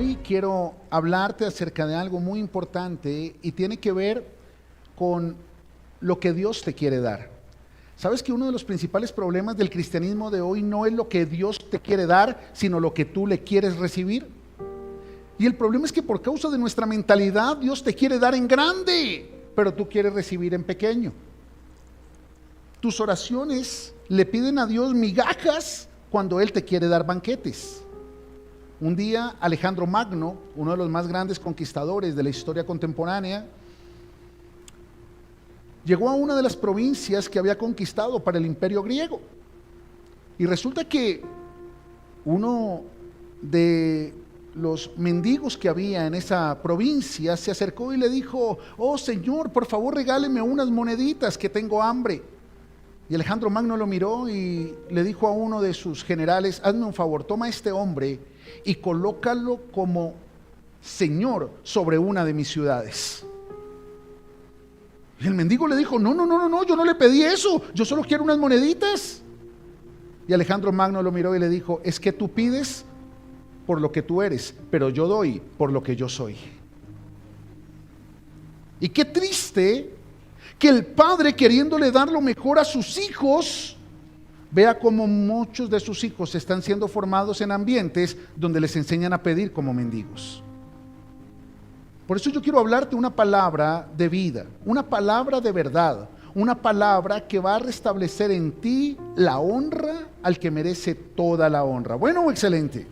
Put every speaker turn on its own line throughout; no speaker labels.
Hoy quiero hablarte acerca de algo muy importante y tiene que ver con lo que Dios te quiere dar. ¿Sabes que uno de los principales problemas del cristianismo de hoy no es lo que Dios te quiere dar, sino lo que tú le quieres recibir? Y el problema es que por causa de nuestra mentalidad, Dios te quiere dar en grande, pero tú quieres recibir en pequeño. Tus oraciones le piden a Dios migajas cuando Él te quiere dar banquetes. Un día Alejandro Magno, uno de los más grandes conquistadores de la historia contemporánea, llegó a una de las provincias que había conquistado para el imperio griego. Y resulta que uno de los mendigos que había en esa provincia se acercó y le dijo: oh Señor, por favor regáleme unas moneditas que tengo hambre. Y Alejandro Magno lo miró y le dijo a uno de sus generales: hazme un favor, toma a este hombre y colócalo como señor sobre una de mis ciudades. Y el mendigo le dijo: no, yo no le pedí eso, yo solo quiero unas moneditas. Y Alejandro Magno lo miró y le dijo: es que tú pides por lo que tú eres, pero yo doy por lo que yo soy. Y qué triste que el padre, queriéndole dar lo mejor a sus hijos, vea cómo muchos de sus hijos están siendo formados en ambientes donde les enseñan a pedir como mendigos. Por eso yo quiero hablarte una palabra de vida, una palabra de verdad, una palabra que va a restablecer en ti la honra al que merece toda la honra. Bueno, excelente.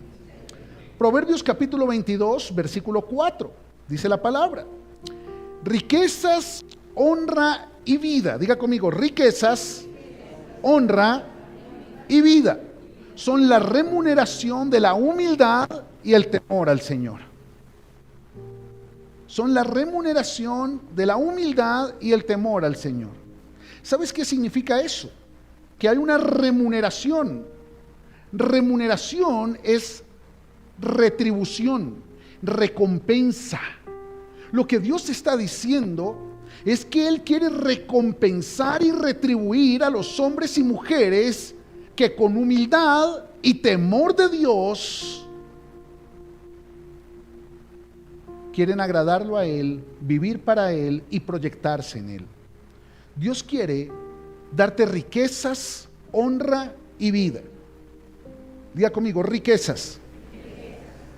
Proverbios capítulo 22, versículo 4, dice la palabra: riquezas, honra y vida. Diga conmigo: riquezas, honra y vida son la remuneración de la humildad y el temor al Señor. Son la remuneración de la humildad y el temor al Señor. ¿Sabes qué significa eso? Que hay una remuneración. Remuneración es retribución, recompensa. Lo que Dios está diciendo es que Él quiere recompensar y retribuir a los hombres y mujeres que con humildad y temor de Dios quieren agradarlo a Él, vivir para Él y proyectarse en Él. Dios quiere darte riquezas, honra y vida. Diga conmigo: riquezas.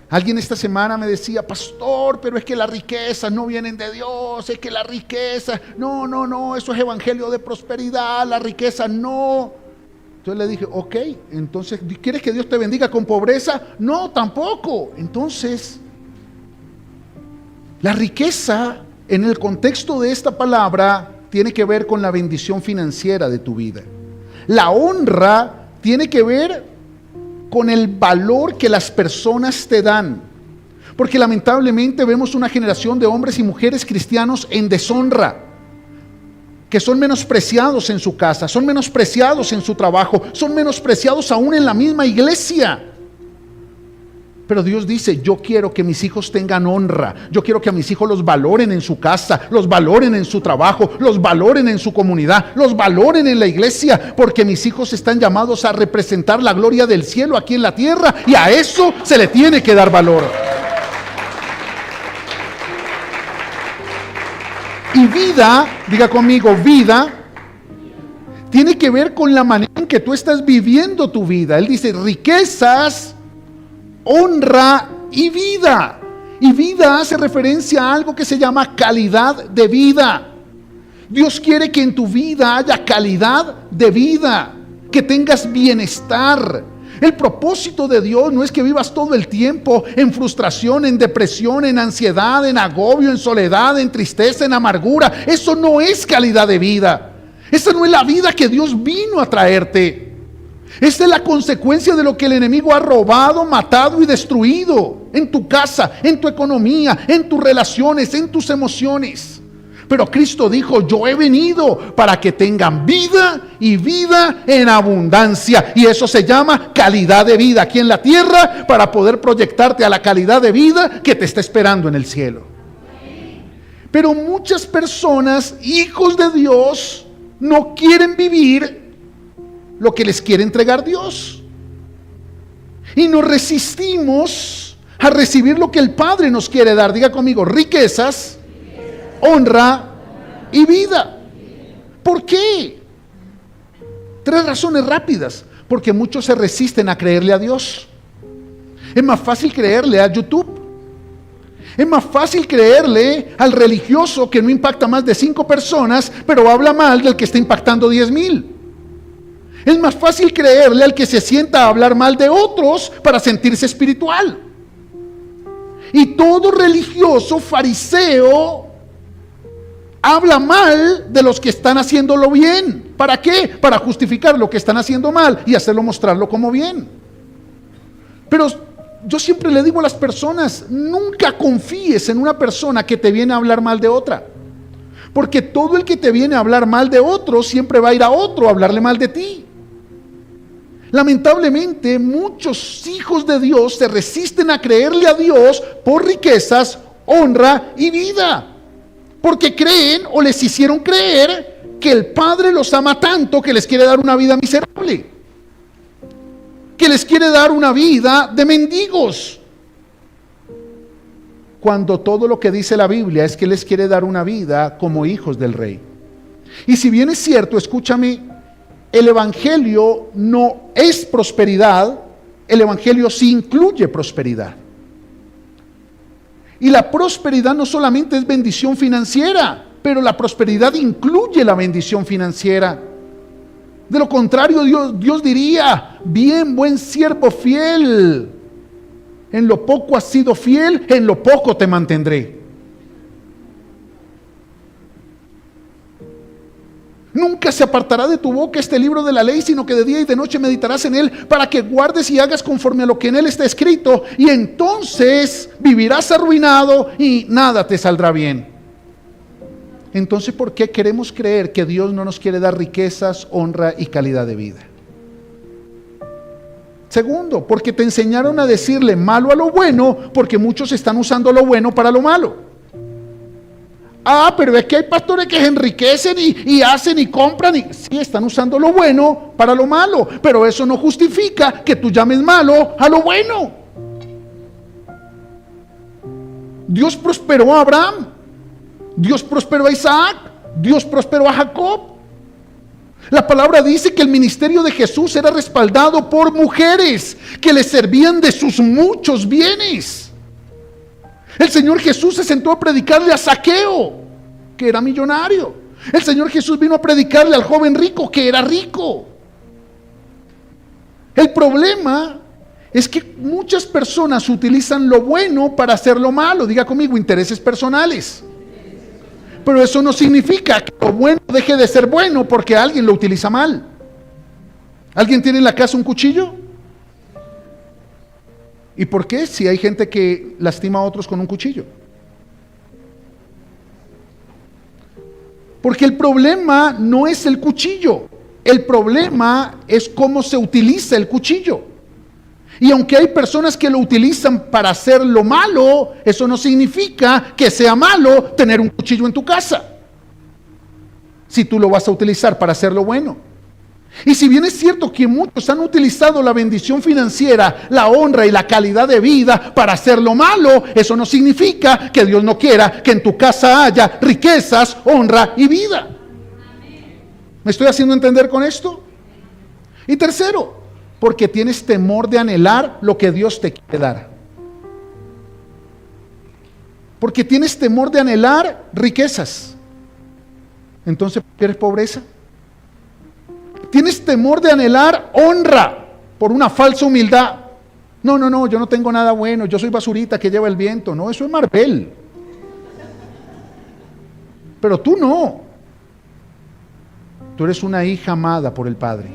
Alguien esta semana me decía: pastor, pero es que las riquezas no vienen de Dios, es que la riqueza, no, eso es evangelio de prosperidad, la riqueza no. Entonces le dije: ok, entonces, ¿quieres que Dios te bendiga con pobreza? No, tampoco. Entonces, la riqueza en el contexto de esta palabra tiene que ver con la bendición financiera de tu vida. La honra tiene que ver con el valor que las personas te dan. Porque lamentablemente vemos una generación de hombres y mujeres cristianos en deshonra, que son menospreciados en su casa, son menospreciados en su trabajo, son menospreciados aún en la misma iglesia. Pero Dios dice: yo quiero que mis hijos tengan honra, yo quiero que a mis hijos los valoren en su casa, los valoren en su trabajo, los valoren en su comunidad, los valoren en la iglesia, porque mis hijos están llamados a representar la gloria del cielo aquí en la tierra, y a eso se le tiene que dar valor. Y vida, diga conmigo, vida tiene que ver con la manera en que tú estás viviendo tu vida. Él dice: riquezas, honra y vida. Y vida hace referencia a algo que se llama calidad de vida. Dios quiere que en tu vida haya calidad de vida, que tengas bienestar. El propósito de Dios no es que vivas todo el tiempo en frustración, en depresión, en ansiedad, en agobio, en soledad, en tristeza, en amargura. Eso no es calidad de vida. Esa no es la vida que Dios vino a traerte. Esta es la consecuencia de lo que el enemigo ha robado, matado y destruido en tu casa, en tu economía, en tus relaciones, en tus emociones. Pero Cristo dijo: yo he venido para que tengan vida y vida en abundancia. Y eso se llama calidad de vida aquí en la tierra, para poder proyectarte a la calidad de vida que te está esperando en el cielo. Pero muchas personas, hijos de Dios, no quieren vivir lo que les quiere entregar Dios. Y nos resistimos a recibir lo que el Padre nos quiere dar. Diga conmigo, riquezas, honra y vida. ¿Por qué? 3 razones rápidas. Porque muchos se resisten a creerle a Dios. Es más fácil creerle a YouTube. Es más fácil creerle al religioso que no impacta más de 5 personas, pero habla mal del que está impactando 10,000. Es más fácil creerle al que se sienta a hablar mal de otros para sentirse espiritual. Y todo religioso, fariseo, habla mal de los que están haciéndolo bien. ¿Para qué? Para justificar lo que están haciendo mal y hacerlo mostrarlo como bien. Pero yo siempre le digo a las personas, nunca confíes en una persona que te viene a hablar mal de otra. Porque todo el que te viene a hablar mal de otro, siempre va a ir a otro a hablarle mal de ti. Lamentablemente, muchos hijos de Dios se resisten a creerle a Dios por riquezas, honra y vida. Porque creen o les hicieron creer que el Padre los ama tanto que les quiere dar una vida miserable. Que les quiere dar una vida de mendigos. Cuando todo lo que dice la Biblia es que les quiere dar una vida como hijos del Rey. Y si bien es cierto, escúchame, el Evangelio no es prosperidad, el Evangelio sí incluye prosperidad. Y la prosperidad no solamente es bendición financiera, pero la prosperidad incluye la bendición financiera. De lo contrario, Dios diría, bien, buen siervo fiel, en lo poco has sido fiel, en lo poco te mantendré. Nunca se apartará de tu boca este libro de la ley, sino que de día y de noche meditarás en él, para que guardes y hagas conforme a lo que en él está escrito, y entonces vivirás arruinado y nada te saldrá bien. Entonces, ¿por qué queremos creer que Dios no nos quiere dar riquezas, honra y calidad de vida? Segundo, porque te enseñaron a decirle malo a lo bueno, porque muchos están usando lo bueno para lo malo. Pero es que hay pastores que se enriquecen y hacen y compran y sí, están usando lo bueno para lo malo, pero eso no justifica que tú llames malo a lo bueno. Dios prosperó a Abraham, Dios prosperó a Isaac, Dios prosperó a Jacob. La palabra dice que el ministerio de Jesús era respaldado por mujeres que le servían de sus muchos bienes. El Señor Jesús se sentó a predicarle a Zaqueo, que era millonario. El Señor Jesús vino a predicarle al joven rico, que era rico. El problema es que muchas personas utilizan lo bueno para hacer lo malo. Diga conmigo, intereses personales. Pero eso no significa que lo bueno deje de ser bueno porque alguien lo utiliza mal. ¿Alguien tiene en la casa un cuchillo? ¿Y por qué? Si hay gente que lastima a otros con un cuchillo. Porque el problema no es el cuchillo. El problema es cómo se utiliza el cuchillo. Y aunque hay personas que lo utilizan para hacer lo malo, eso no significa que sea malo tener un cuchillo en tu casa, si tú lo vas a utilizar para hacer lo bueno. Y si bien es cierto que muchos han utilizado la bendición financiera, la honra y la calidad de vida para hacer lo malo, eso no significa que Dios no quiera que en tu casa haya riquezas, honra y vida. ¿Me estoy haciendo entender con esto? Y tercero, porque tienes temor de anhelar lo que Dios te quiere dar. Porque tienes temor de anhelar riquezas. Entonces, ¿quieres pobreza? Tienes temor de anhelar honra por una falsa humildad. No, yo no tengo nada bueno, yo soy basurita que lleva el viento. No, eso es Marvel. Pero tú no. Tú eres una hija amada por el Padre.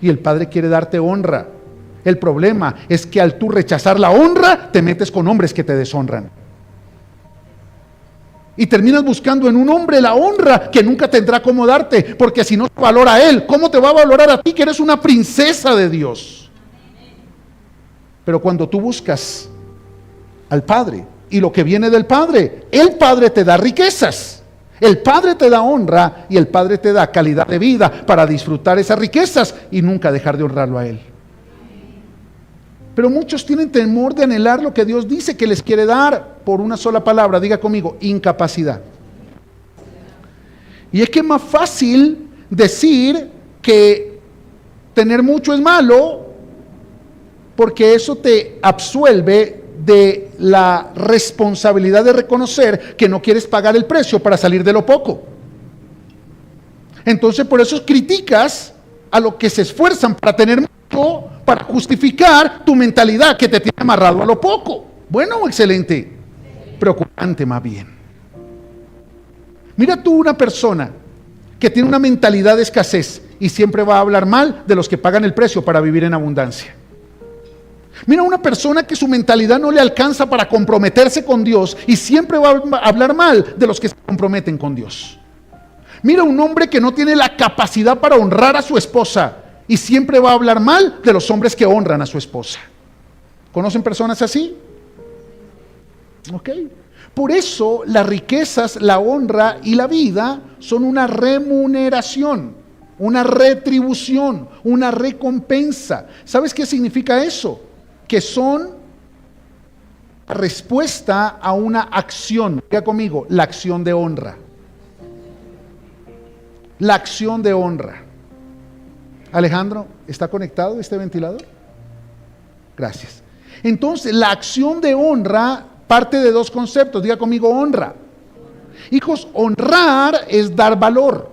Y el Padre quiere darte honra. El problema es que al tú rechazar la honra, te metes con hombres que te deshonran. Y terminas buscando en un hombre la honra que nunca tendrá cómo darte, porque si no te valora a él, ¿cómo te va a valorar a ti que eres una princesa de Dios? Pero cuando tú buscas al Padre y lo que viene del Padre, el Padre te da riquezas, el Padre te da honra y el Padre te da calidad de vida para disfrutar esas riquezas y nunca dejar de honrarlo a él. Pero muchos tienen temor de anhelar lo que Dios dice que les quiere dar por una sola palabra. Diga conmigo, incapacidad. Y es que es más fácil decir que tener mucho es malo, porque eso te absuelve de la responsabilidad de reconocer que no quieres pagar el precio para salir de lo poco. Entonces por eso criticas a los que se esfuerzan para tener mucho, para justificar tu mentalidad que te tiene amarrado a lo poco. Bueno, excelente. Preocupante más bien. Mira tú una persona que tiene una mentalidad de escasez y siempre va a hablar mal de los que pagan el precio para vivir en abundancia. Mira una persona que su mentalidad no le alcanza para comprometerse con Dios y siempre va a hablar mal de los que se comprometen con Dios. Mira un hombre que no tiene la capacidad para honrar a su esposa y siempre va a hablar mal de los hombres que honran a su esposa. ¿Conocen personas así? Ok. Por eso las riquezas, la honra y la vida son una remuneración, una retribución, una recompensa. ¿Sabes qué significa eso? Que son respuesta a una acción. Diga conmigo, la acción de honra. La acción de honra. Alejandro, ¿está conectado este ventilador? Gracias. Entonces, la acción de honra parte de dos conceptos. Diga conmigo, honra. Hijos, honrar es dar valor.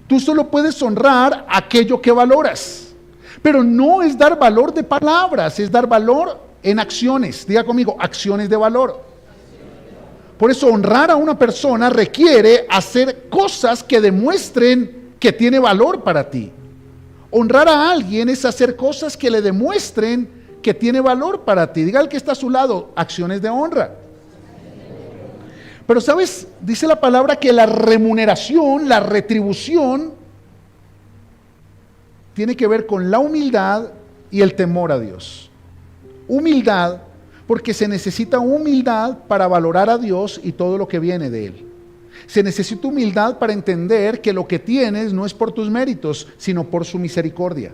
Tú solo puedes honrar aquello que valoras. Pero no es dar valor de palabras, es dar valor en acciones. Diga conmigo, acciones de valor. Por eso honrar a una persona requiere hacer cosas que demuestren que tiene valor para ti. Honrar a alguien es hacer cosas que le demuestren que tiene valor para ti. Diga al que está a su lado, acciones de honra. Pero sabes, dice la palabra que la remuneración, la retribución, tiene que ver con la humildad y el temor a Dios. Humildad, porque se necesita humildad para valorar a Dios y todo lo que viene de Él. Se necesita humildad para entender que lo que tienes no es por tus méritos, sino por su misericordia.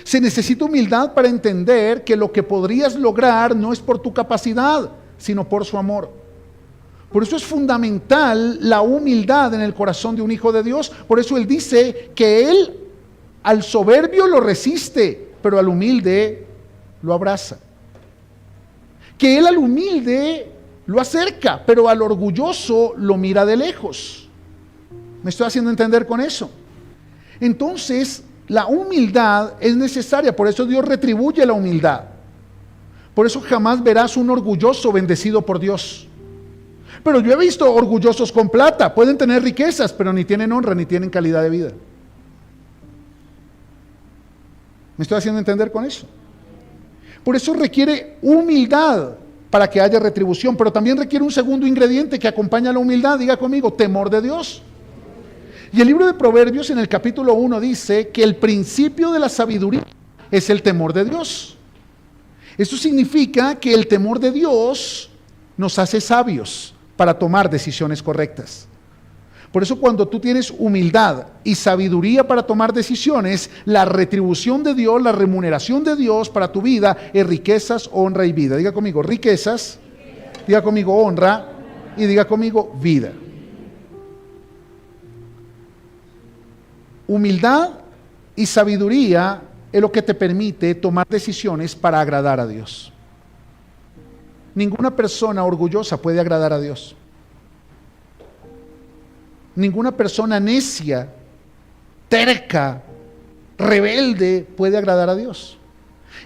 Se necesita humildad para entender que lo que podrías lograr no es por tu capacidad, sino por su amor. Por eso es fundamental la humildad en el corazón de un hijo de Dios. Por eso Él dice que Él al soberbio lo resiste, pero al humilde lo abraza. Que Él al humilde lo acerca, pero al orgulloso lo mira de lejos. ¿Me estoy haciendo entender con eso? Entonces, la humildad es necesaria, por eso Dios retribuye la humildad. Por eso jamás verás un orgulloso bendecido por Dios. Pero yo he visto orgullosos con plata, pueden tener riquezas, pero ni tienen honra, ni tienen calidad de vida. ¿Me estoy haciendo entender con eso? Por eso requiere humildad para que haya retribución, pero también requiere un segundo ingrediente que acompaña a la humildad. Diga conmigo, temor de Dios. Y el libro de Proverbios en el capítulo 1 dice que el principio de la sabiduría es el temor de Dios. Eso significa que el temor de Dios nos hace sabios para tomar decisiones correctas. Por eso cuando tú tienes humildad y sabiduría para tomar decisiones, la retribución de Dios, la remuneración de Dios para tu vida es riquezas, honra y vida. Diga conmigo riquezas, diga conmigo honra y diga conmigo vida. Humildad y sabiduría es lo que te permite tomar decisiones para agradar a Dios. Ninguna persona orgullosa puede agradar a Dios. Ninguna persona necia, terca, rebelde puede agradar a Dios.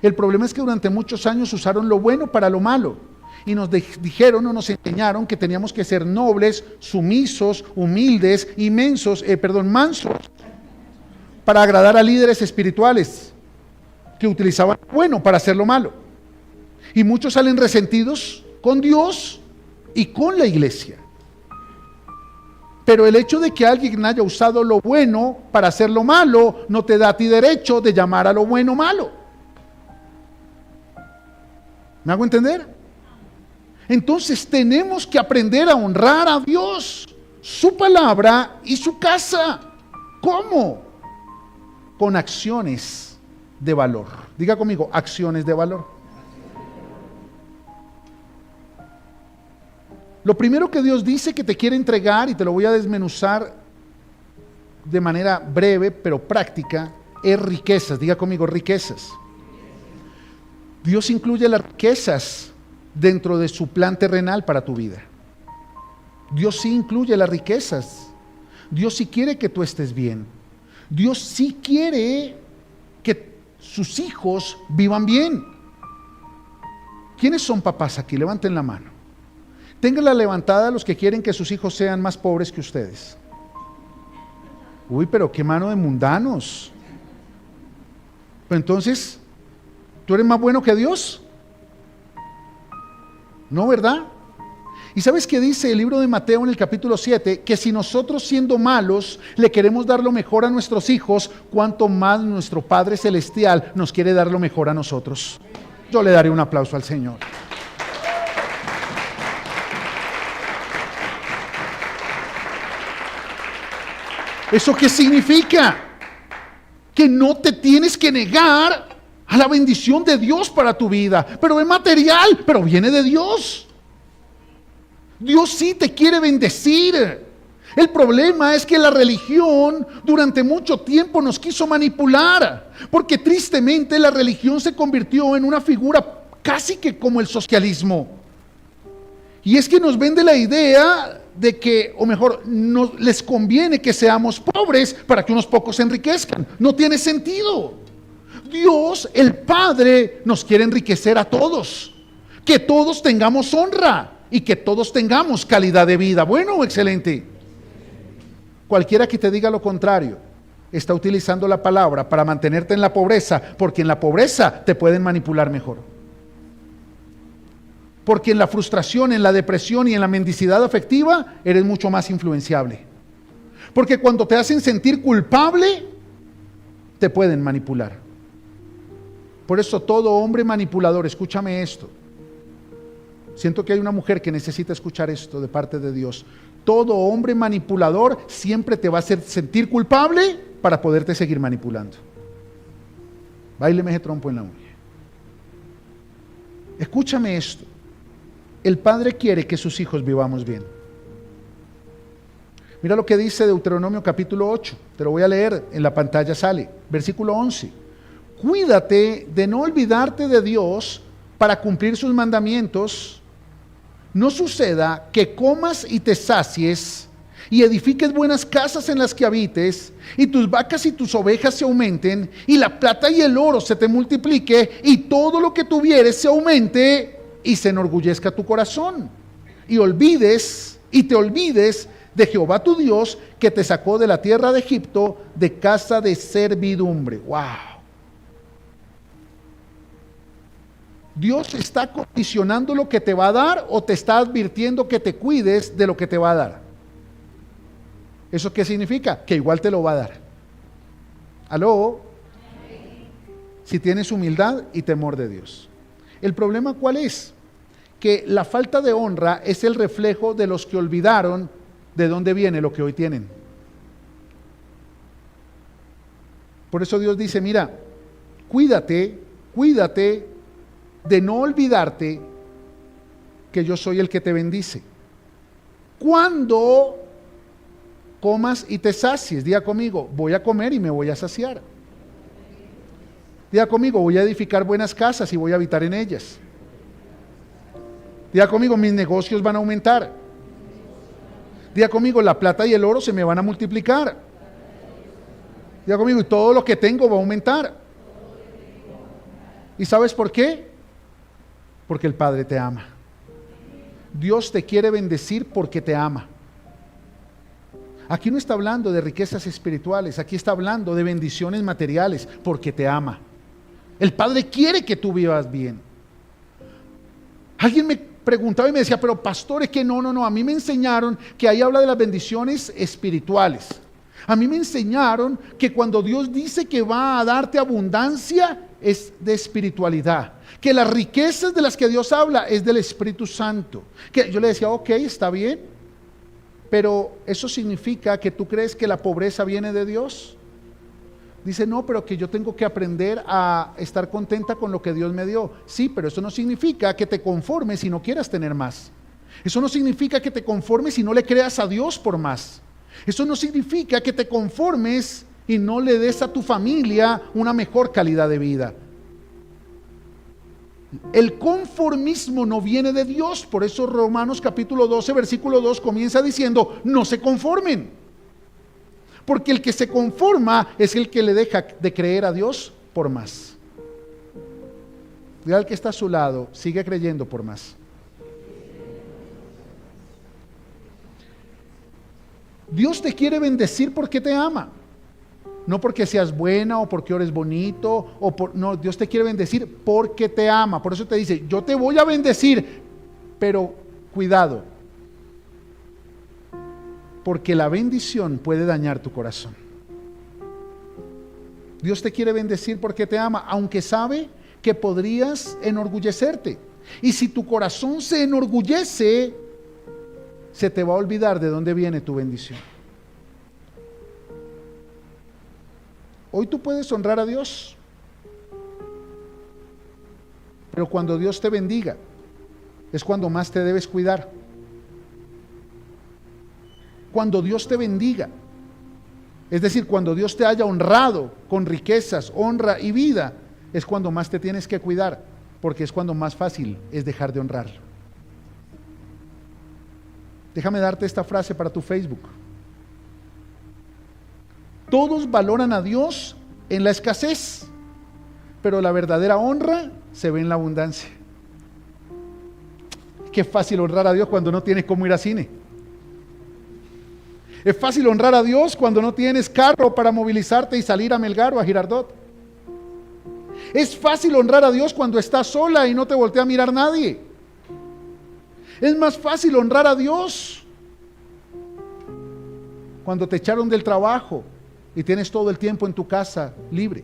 El problema es que durante muchos años usaron lo bueno para lo malo y nos dijeron o nos enseñaron que teníamos que ser nobles, sumisos, humildes y mansos para agradar a líderes espirituales que utilizaban lo bueno para hacer lo malo. Y muchos salen resentidos con Dios y con la iglesia. Pero el hecho de que alguien haya usado lo bueno para hacer lo malo no te da a ti derecho de llamar a lo bueno malo. ¿Me hago entender? Entonces tenemos que aprender a honrar a Dios, su palabra y su casa. ¿Cómo? Con acciones de valor. Diga conmigo, acciones de valor. Lo primero que Dios dice que te quiere entregar, y te lo voy a desmenuzar de manera breve pero práctica, es riquezas. Diga conmigo, riquezas. Dios incluye las riquezas dentro de su plan terrenal para tu vida. Dios sí incluye las riquezas. Dios sí quiere que tú estés bien. Dios sí quiere que sus hijos vivan bien. ¿Quiénes son papás aquí? Levanten la mano. Ténganla levantada los que quieren que sus hijos sean más pobres que ustedes. Uy, pero qué mano de mundanos. Pues entonces, ¿tú eres más bueno que Dios? No, ¿verdad? ¿Y sabes qué dice el libro de Mateo en el capítulo 7? Que si nosotros, siendo malos, le queremos dar lo mejor a nuestros hijos, cuánto más nuestro Padre Celestial nos quiere dar lo mejor a nosotros. Yo le daré un aplauso al Señor. ¿Eso qué significa? Que no te tienes que negar a la bendición de Dios para tu vida. Pero es material, pero viene de Dios. Dios sí te quiere bendecir. El problema es que la religión durante mucho tiempo nos quiso manipular, porque tristemente la religión se convirtió en una figura casi que como el socialismo. Y es que nos vende la idea de que, o mejor, no les conviene que seamos pobres para que unos pocos se enriquezcan. No tiene sentido. Dios, el Padre, nos quiere enriquecer a todos, que todos tengamos honra y que todos tengamos calidad de vida. Bueno, excelente. Cualquiera que te diga lo contrario está utilizando la palabra para mantenerte en la pobreza, porque en la pobreza te pueden manipular mejor. Porque en la frustración, en la depresión y en la mendicidad afectiva eres mucho más influenciable. Porque cuando te hacen sentir culpable, te pueden manipular. Por eso todo hombre manipulador, escúchame esto. Siento que hay una mujer que necesita escuchar esto de parte de Dios. Todo hombre manipulador siempre te va a hacer sentir culpable para poderte seguir manipulando. Báileme ese trompo en la uña. Escúchame esto. El Padre quiere que sus hijos vivamos bien. Mira lo que dice Deuteronomio capítulo 8. Te lo voy a leer, en la pantalla sale. Versículo 11. Cuídate de no olvidarte de Dios para cumplir sus mandamientos. No suceda que comas y te sacies y edifiques buenas casas en las que habites, y tus vacas y tus ovejas se aumenten, y la plata y el oro se te multiplique, y todo lo que tuvieres se aumente, y se enorgullezca tu corazón, y te olvides de Jehová tu Dios, que te sacó de la tierra de Egipto, de casa de servidumbre. ¡Wow! ¿Dios está condicionando lo que te va a dar o te está advirtiendo que te cuides de lo que te va a dar? ¿Eso qué significa? Que igual te lo va a dar. ¿Aló? Si tienes humildad y temor de Dios. ¿El problema cuál es? Que la falta de honra es el reflejo de los que olvidaron de dónde viene lo que hoy tienen. Por eso Dios dice, mira, cuídate de no olvidarte que yo soy el que te bendice. Cuando comas y te sacies, diga conmigo, voy a comer y me voy a saciar. Diga conmigo, voy a edificar buenas casas y voy a habitar en ellas. Diga conmigo, mis negocios van a aumentar. Diga conmigo, la plata y el oro se me van a multiplicar. Diga conmigo, y todo lo que tengo va a aumentar. ¿Y sabes por qué? Porque el Padre te ama. Dios te quiere bendecir porque te ama. Aquí no está hablando de riquezas espirituales, aquí está hablando de bendiciones materiales porque te ama. El Padre quiere que tú vivas bien. Alguien me preguntaba y me decía, pero pastor, es que no, a mí me enseñaron que ahí habla de las bendiciones espirituales. A mí me enseñaron que cuando Dios dice que va a darte abundancia, es de espiritualidad. Que las riquezas de las que Dios habla es del Espíritu Santo. Que yo le decía, ok, está bien, pero ¿eso significa que tú crees que la pobreza viene de Dios? Dice, no, pero que yo tengo que aprender a estar contenta con lo que Dios me dio. Sí, pero eso no significa que te conformes y no quieras tener más. Eso no significa que te conformes y no le creas a Dios por más. Eso no significa que te conformes y no le des a tu familia una mejor calidad de vida. El conformismo no viene de Dios. Por eso Romanos capítulo 12, versículo 2 comienza diciendo, no se conformen. Porque el que se conforma es el que le deja de creer a Dios por más. Diga al que está a su lado, sigue creyendo por más. Dios te quiere bendecir porque te ama. No porque seas buena o porque ores bonito, no, Dios te quiere bendecir porque te ama. Por eso te dice, yo te voy a bendecir, pero cuidado, porque la bendición puede dañar tu corazón. Dios te quiere bendecir porque te ama, aunque sabe que podrías enorgullecerte. Y si tu corazón se enorgullece, se te va a olvidar de dónde viene tu bendición. Hoy tú puedes honrar a Dios, pero cuando Dios te bendiga, es cuando más te debes cuidar. Cuando Dios te bendiga, es decir, cuando Dios te haya honrado con riquezas, honra y vida, es cuando más te tienes que cuidar, porque es cuando más fácil es dejar de honrarlo. Déjame darte esta frase para tu Facebook. Todos valoran a Dios en la escasez, pero la verdadera honra se ve en la abundancia. Qué fácil honrar a Dios cuando no tienes cómo ir al cine. Es fácil honrar a Dios cuando no tienes carro para movilizarte y salir a Melgar o a Girardot. Es fácil honrar a Dios cuando estás sola y no te voltea a mirar nadie. Es más fácil honrar a Dios cuando te echaron del trabajo y tienes todo el tiempo en tu casa libre.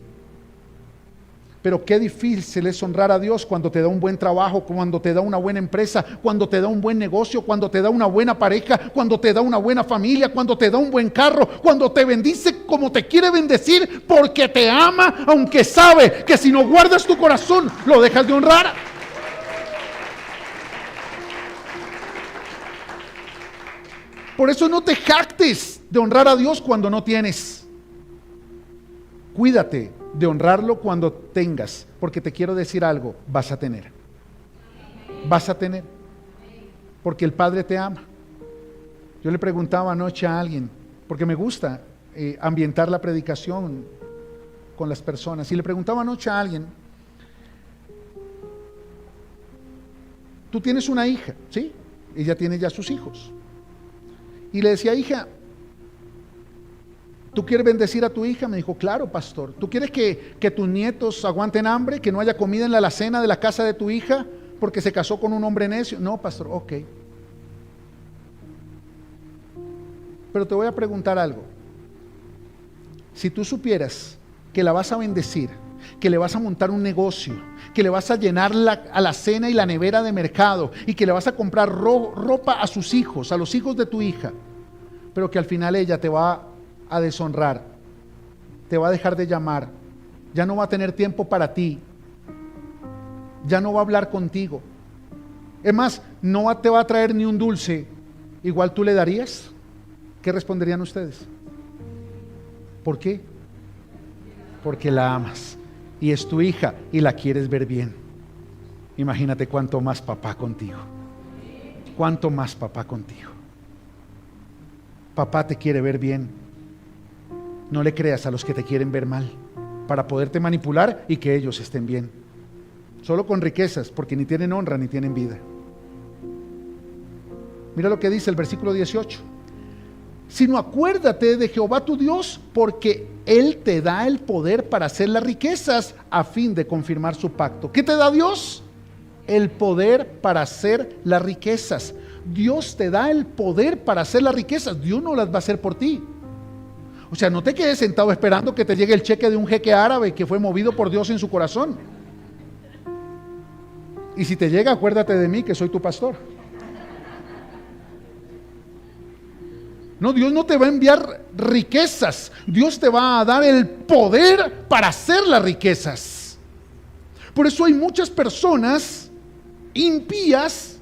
Pero qué difícil es honrar a Dios cuando te da un buen trabajo, cuando te da una buena empresa, cuando te da un buen negocio, cuando te da una buena pareja, cuando te da una buena familia, cuando te da un buen carro, cuando te bendice como te quiere bendecir porque te ama, aunque sabe que si no guardas tu corazón lo dejas de honrar. Por eso no te jactes de honrar a Dios cuando no tienes. Cuídate de honrarlo cuando tengas, porque te quiero decir algo, vas a tener. Vas a tener, porque el Padre te ama. Yo le preguntaba anoche a alguien, porque me gusta ambientar la predicación con las personas, y le preguntaba anoche a alguien, tú tienes una hija, ¿sí? Ella tiene ya sus hijos. Y le decía, hija, ¿tú quieres bendecir a tu hija? Me dijo, claro, pastor. ¿Tú quieres que tus nietos aguanten hambre? ¿Que no haya comida en la alacena de la casa de tu hija porque se casó con un hombre necio? No, pastor, ok. Pero te voy a preguntar algo. Si tú supieras que la vas a bendecir, que le vas a montar un negocio, que le vas a llenar la alacena y la nevera de mercado y que le vas a comprar ropa a sus hijos, a los hijos de tu hija, pero que al final ella te va a deshonrar, te va a dejar de llamar, ya no va a tener tiempo para ti, ya no va a hablar contigo, es más, no te va a traer ni un dulce, igual tú le darías? ¿Qué responderían ustedes? ¿Por qué? Porque la amas y es tu hija y la quieres ver bien. Imagínate cuánto más papá contigo, cuánto más papá contigo. Papá te quiere ver bien. No le creas a los que te quieren ver mal para poderte manipular y que ellos estén bien. Solo con riquezas, porque ni tienen honra ni tienen vida. Mira lo que dice el versículo 18. Sino acuérdate de Jehová tu Dios, porque Él te da el poder para hacer las riquezas a fin de confirmar su pacto. ¿Qué te da Dios? El poder para hacer las riquezas. Dios te da el poder para hacer las riquezas. Dios no las va a hacer por ti. O sea, no te quedes sentado esperando que te llegue el cheque de un jeque árabe que fue movido por Dios en su corazón. Y si te llega, acuérdate de mí, que soy tu pastor. No, Dios no te va a enviar riquezas. Dios te va a dar el poder para hacer las riquezas. Por eso hay muchas personas impías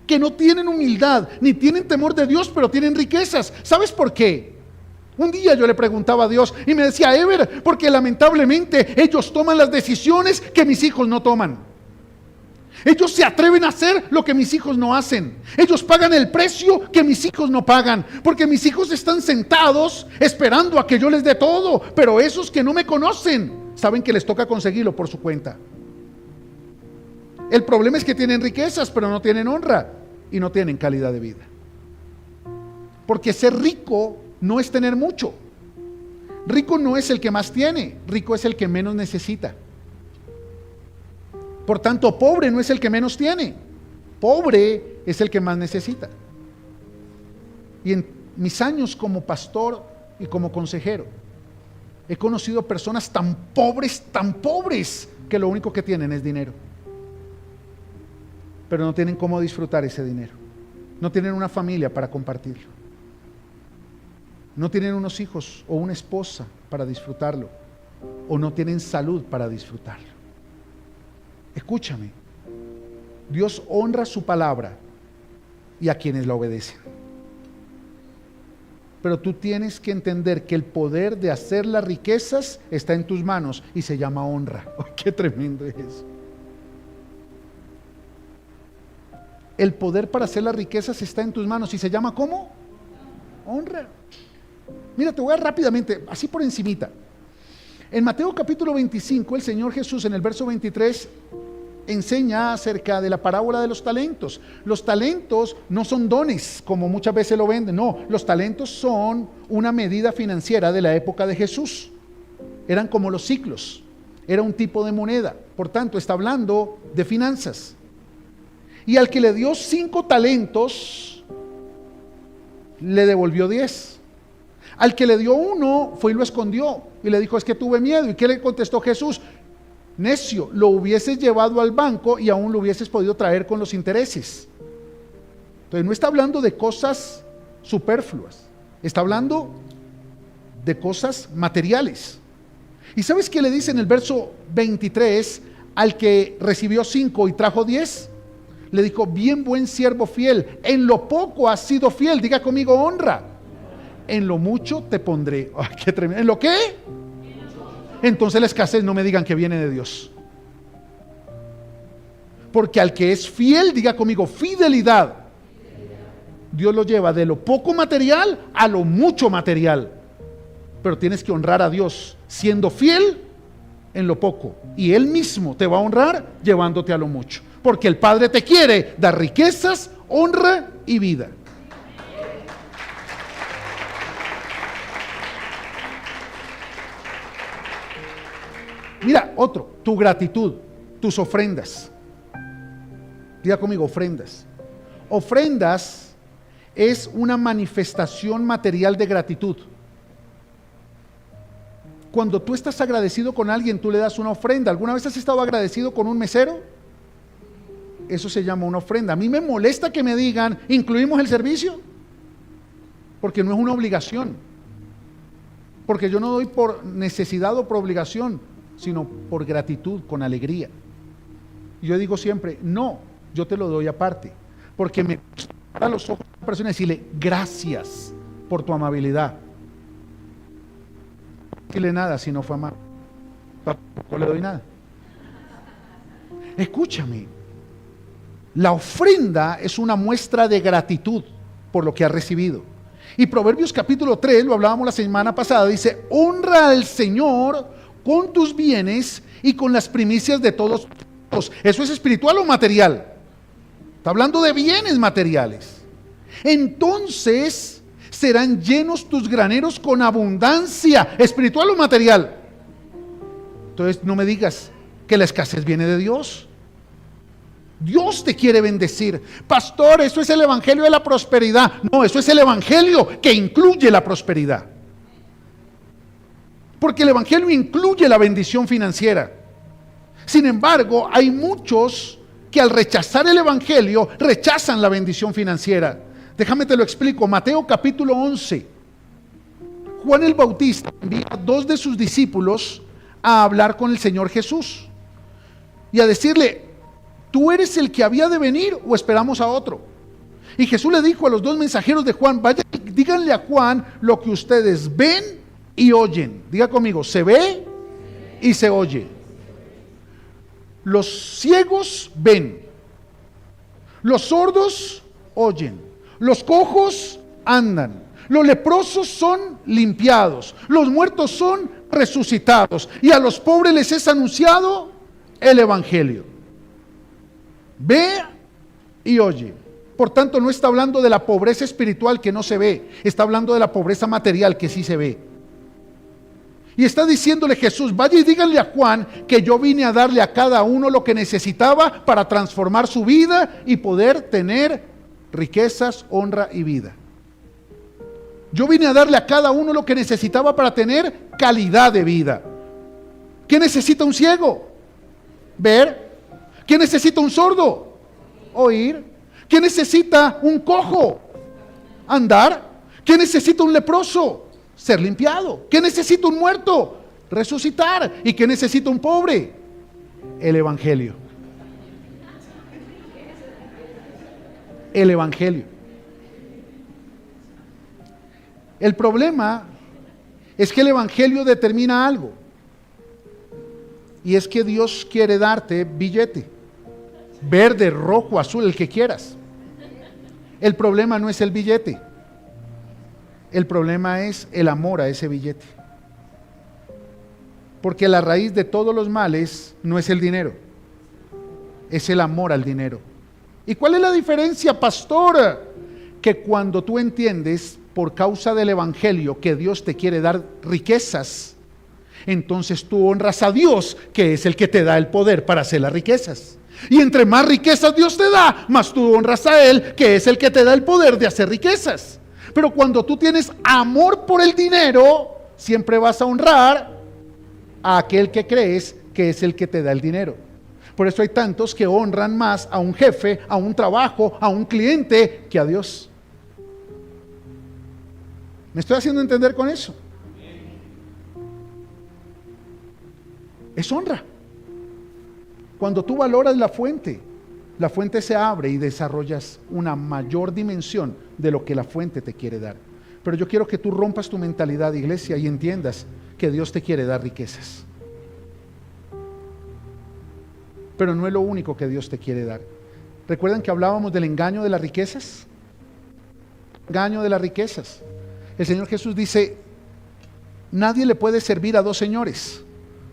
que no tienen humildad, ni tienen temor de Dios, pero tienen riquezas. ¿Sabes por qué? Un día yo le preguntaba a Dios y me decía: Ever, porque lamentablemente ellos toman las decisiones que mis hijos no toman. Ellos se atreven a hacer lo que mis hijos no hacen. Ellos pagan el precio que mis hijos no pagan, porque mis hijos están sentados esperando a que yo les dé todo, pero esos que no me conocen saben que les toca conseguirlo por su cuenta. El problema es que tienen riquezas, pero no tienen honra y no tienen calidad de vida. Porque ser rico no es tener mucho. Rico no es el que más tiene, rico es el que menos necesita. Por tanto, pobre no es el que menos tiene, pobre es el que más necesita. Y en mis años como pastor y como consejero, he conocido personas tan pobres, que lo único que tienen es dinero. Pero no tienen cómo disfrutar ese dinero. No tienen una familia para compartirlo. No tienen unos hijos o una esposa para disfrutarlo. O no tienen salud para disfrutarlo. Escúchame, Dios honra su palabra y a quienes la obedecen. Pero tú tienes que entender que el poder de hacer las riquezas está en tus manos y se llama honra. ¡Ay, qué tremendo es eso! El poder para hacer las riquezas está en tus manos y se llama ¿cómo? Honra. Mira, te voy a rápidamente, así por encimita. En Mateo capítulo 25, el Señor Jesús en el verso 23 enseña acerca de la parábola de los talentos. Los talentos no son dones, como muchas veces lo venden. No, los talentos son una medida financiera de la época de Jesús. Eran como los siclos, era un tipo de moneda. Por tanto, está hablando de finanzas. Y al que le dio 5 talentos, le devolvió 10. Al que le dio 1, fue y lo escondió. Y le dijo: es que tuve miedo. ¿Y qué le contestó Jesús? Necio, lo hubieses llevado al banco y aún lo hubieses podido traer con los intereses. Entonces no está hablando de cosas superfluas. Está hablando de cosas materiales. ¿Y sabes qué le dice en el verso 23 al que recibió 5 y trajo 10? Le dijo: bien buen siervo fiel, en lo poco has sido fiel. Diga conmigo: honra. En lo mucho te pondré. Ay, qué tremendo. ¿En lo qué? Entonces la escasez no me digan que viene de Dios. Porque al que es fiel, diga conmigo: fidelidad. Dios lo lleva de lo poco material a lo mucho material. Pero tienes que honrar a Dios siendo fiel en lo poco. Y Él mismo te va a honrar llevándote a lo mucho. Porque el Padre te quiere dar riquezas, honra y vida. Mira, otro, tu gratitud, tus ofrendas. Diga conmigo: ofrendas. Ofrendas es una manifestación material de gratitud. Cuando tú estás agradecido con alguien, tú le das una ofrenda. ¿Alguna vez has estado agradecido con un mesero? Eso se llama una ofrenda. A mí me molesta que me digan: ¿incluimos el servicio? Porque no es una obligación. Porque yo no doy por necesidad o por obligación, sino por gratitud, con alegría. Y yo digo siempre: no, yo te lo doy aparte, porque me gusta a los ojos de la persona y decirle: gracias por tu amabilidad. No dile nada si no fue amable, tampoco le doy nada. Escúchame, la ofrenda es una muestra de gratitud por lo que has recibido. Y Proverbios capítulo 3, lo hablábamos la semana pasada, dice: honra al Señor con tus bienes y con las primicias de todos. ¿Eso es espiritual o material? Está hablando de bienes materiales. Entonces serán llenos tus graneros con abundancia. ¿Espiritual o material? Entonces no me digas que la escasez viene de Dios. Dios te quiere bendecir. Pastor, eso es el evangelio de la prosperidad. No, eso es el evangelio que incluye la prosperidad. Porque el evangelio incluye la bendición financiera. Sin embargo, hay muchos que al rechazar el evangelio rechazan la bendición financiera. Déjame te lo explico. Mateo capítulo 11. Juan el Bautista envía a 2 de sus discípulos a hablar con el Señor Jesús y a decirle: ¿tú eres el que había de venir o esperamos a otro? Y Jesús le dijo a los 2 mensajeros de Juan: vayan y díganle a Juan lo que ustedes ven y oyen. Diga conmigo: se ve y se oye. Los ciegos ven, los sordos oyen, los cojos andan, los leprosos son limpiados, los muertos son resucitados, y a los pobres les es anunciado el evangelio. Ve y oye. Por tanto, no está hablando de la pobreza espiritual que no se ve, está hablando de la pobreza material que sí se ve. Y está diciéndole Jesús: vaya y díganle a Juan que yo vine a darle a cada uno lo que necesitaba para transformar su vida y poder tener riquezas, honra y vida. Yo vine a darle a cada uno lo que necesitaba para tener calidad de vida. ¿Qué necesita un ciego? Ver. ¿Qué necesita un sordo? Oír. ¿Qué necesita un cojo? Andar. ¿Qué necesita un leproso? Ser limpiado. ¿Qué necesita un muerto? Resucitar. ¿Y qué necesita un pobre? El evangelio. El evangelio. El problema es que el evangelio determina algo, y es que Dios quiere darte billete, verde, rojo, azul, el que quieras. El problema no es el billete, el problema es el amor a ese billete, porque la raíz de todos los males no es el dinero, es el amor al dinero. ¿Y cuál es la diferencia, pastor? Que cuando tú entiendes, por causa del evangelio, que Dios te quiere dar riquezas, entonces tú honras a Dios, que es el que te da el poder para hacer las riquezas. Y entre más riquezas Dios te da, más tú honras a Él, que es el que te da el poder de hacer riquezas. Pero cuando tú tienes amor por el dinero, siempre vas a honrar a aquel que crees que es el que te da el dinero. Por eso hay tantos que honran más a un jefe, a un trabajo, a un cliente, que a Dios. ¿Me estoy haciendo entender con eso? Es honra. Cuando tú valoras la fuente se abre y desarrollas una mayor dimensión de lo que la fuente te quiere dar. Pero yo quiero que tú rompas tu mentalidad, iglesia, y entiendas que Dios te quiere dar riquezas. Pero no es lo único que Dios te quiere dar. ¿Recuerdan que hablábamos del engaño de las riquezas? Engaño de las riquezas. El Señor Jesús dice: nadie le puede servir a 2 señores,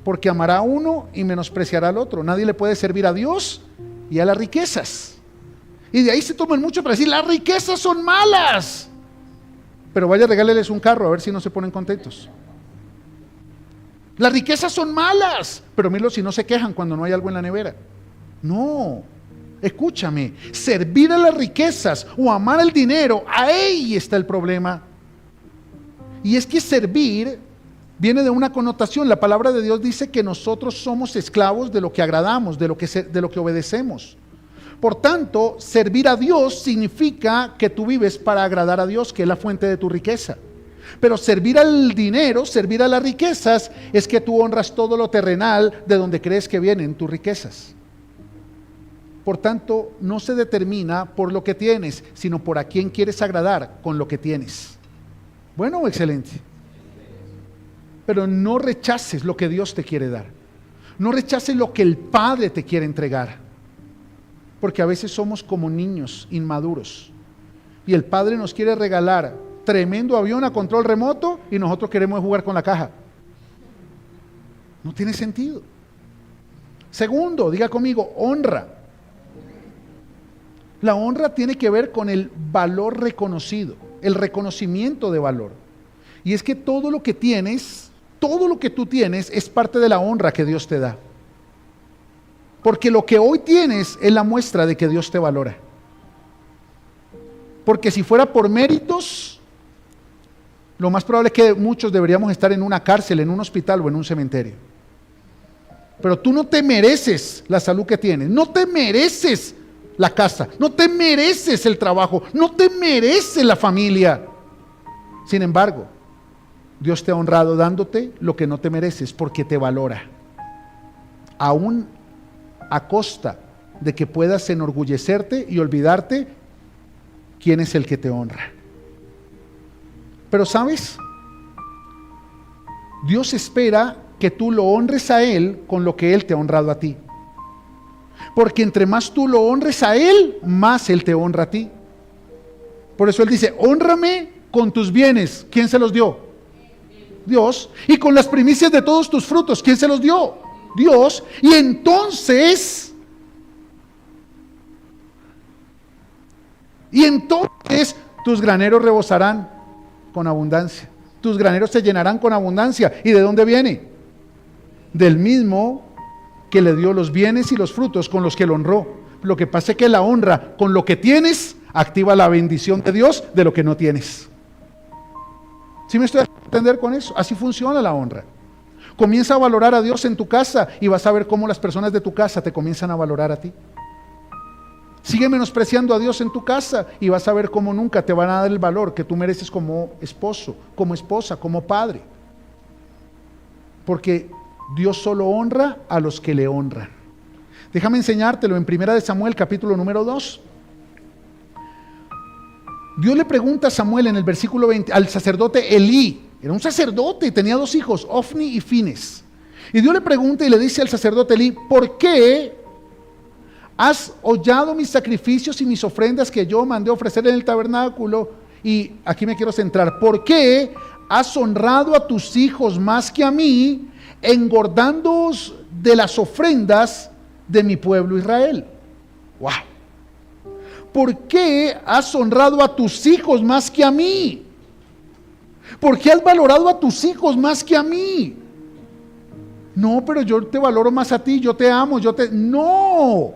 porque amará a uno y menospreciará al otro. Nadie le puede servir a Dios y a las riquezas. Y de ahí se toman mucho para decir: las riquezas son malas. Pero vaya, regáleles un carro a ver si no se ponen contentos. Las riquezas son malas, pero mírenlo si no se quejan cuando no hay algo en la nevera. No, escúchame, servir a las riquezas o amar el dinero, ahí está el problema. Y es que servir viene de una connotación. La palabra de Dios dice que nosotros somos esclavos de lo que agradamos, de lo que obedecemos. Por tanto, servir a Dios significa que tú vives para agradar a Dios, que es la fuente de tu riqueza. Pero servir al dinero, servir a las riquezas, es que tú honras todo lo terrenal de donde crees que vienen tus riquezas. Por tanto, no se determina por lo que tienes, sino por a quién quieres agradar con lo que tienes. Bueno, excelente. Pero no rechaces lo que Dios te quiere dar. No rechaces lo que el Padre te quiere entregar. Porque a veces somos como niños inmaduros. Y el Padre nos quiere regalar tremendo avión a control remoto y nosotros queremos jugar con la caja. No tiene sentido. Segundo, diga conmigo, honra. La honra tiene que ver con el valor reconocido, el reconocimiento de valor. Y es que todo lo que tienes, todo lo que tú tienes es parte de la honra que Dios te da. Porque lo que hoy tienes es la muestra de que Dios te valora. Porque si fuera por méritos, lo más probable es que muchos deberíamos estar en una cárcel, en un hospital o en un cementerio. Pero tú no te mereces la salud que tienes, no te mereces la casa, no te mereces el trabajo, no te mereces la familia. Sin embargo, Dios te ha honrado dándote lo que no te mereces porque te valora, aún a costa de que puedas enorgullecerte y olvidarte quién es el que te honra. Pero ¿sabes? Dios espera que tú lo honres a Él con lo que Él te ha honrado a ti. Porque entre más tú lo honres a Él, más Él te honra a ti. Por eso Él dice, hónrame con tus bienes. ¿Quién se los dio? Dios. Y con las primicias de todos tus frutos. ¿Quién se los dio? Dios. Y entonces tus graneros rebosarán con abundancia. Tus graneros se llenarán con abundancia. ¿Y de dónde viene? Del mismo que le dio los bienes y los frutos con los que lo honró. Lo que pasa es que la honra con lo que tienes activa la bendición de Dios de lo que no tienes. ¿Sí me estoy haciendo entender con eso? Así funciona la honra. Comienza a valorar a Dios en tu casa y vas a ver cómo las personas de tu casa te comienzan a valorar a ti. Sigue menospreciando a Dios en tu casa y vas a ver cómo nunca te van a dar el valor que tú mereces como esposo, como esposa, como padre. Porque Dios solo honra a los que le honran. Déjame enseñártelo en 1 Samuel capítulo número 2. Dios le pregunta a Samuel en el versículo 20 al sacerdote Elí. Era un sacerdote y tenía 2 hijos, Ofni y Fines. Y Dios le pregunta y le dice al sacerdote Elí, ¿por qué has hollado mis sacrificios y mis ofrendas que yo mandé ofrecer en el tabernáculo? Y aquí me quiero centrar. ¿Por qué has honrado a tus hijos más que a mí, engordándoos de las ofrendas de mi pueblo Israel? ¡Wow! ¿Por qué has honrado a tus hijos más que a mí? ¿Por qué has valorado a tus hijos más que a mí? No, pero yo te valoro más a ti, yo te amo, No,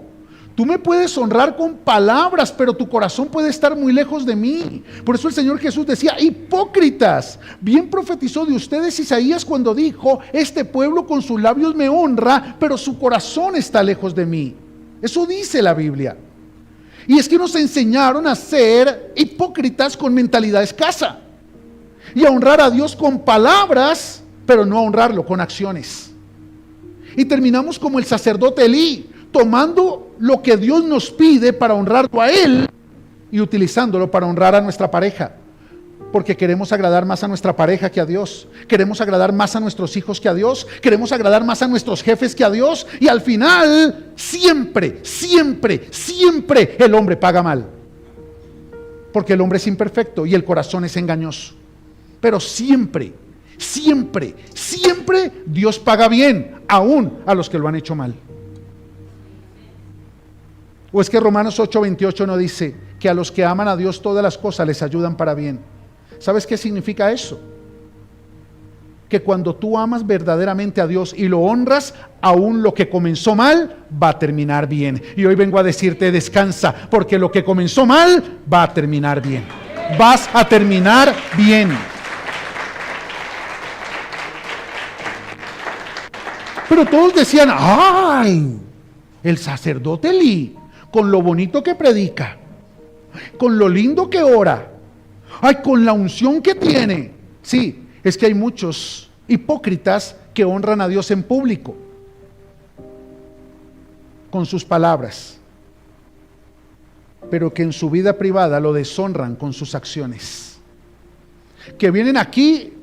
tú me puedes honrar con palabras, pero tu corazón puede estar muy lejos de mí. Por eso el Señor Jesús decía, hipócritas, bien profetizó de ustedes Isaías cuando dijo, este pueblo con sus labios me honra, pero su corazón está lejos de mí. Eso dice la Biblia. Y es que nos enseñaron a ser hipócritas con mentalidad escasa y a honrar a Dios con palabras, pero no a honrarlo con acciones. Y terminamos como el sacerdote Elí, tomando lo que Dios nos pide para honrarlo a Él y utilizándolo para honrar a nuestra pareja. Porque queremos agradar más a nuestra pareja que a Dios. Queremos agradar más a nuestros hijos que a Dios. Queremos agradar más a nuestros jefes que a Dios. Y al final, siempre el hombre paga mal. Porque el hombre es imperfecto y el corazón es engañoso. Pero siempre Dios paga bien, aún a los que lo han hecho mal. ¿O es que Romanos 8:28 no dice que a los que aman a Dios todas las cosas les ayudan para bien? ¿Sabes qué significa eso? Que cuando tú amas verdaderamente a Dios y lo honras, aún lo que comenzó mal va a terminar bien. Y hoy vengo a decirte, descansa, porque lo que comenzó mal va a terminar bien. Vas a terminar bien. Pero todos decían, ¡ay! El sacerdote Elí, con lo bonito que predica, con lo lindo que ora, ¡ay! Con la unción que tiene. Sí, es que hay muchos hipócritas que honran a Dios en público, con sus palabras, pero que en su vida privada lo deshonran con sus acciones. Que vienen aquí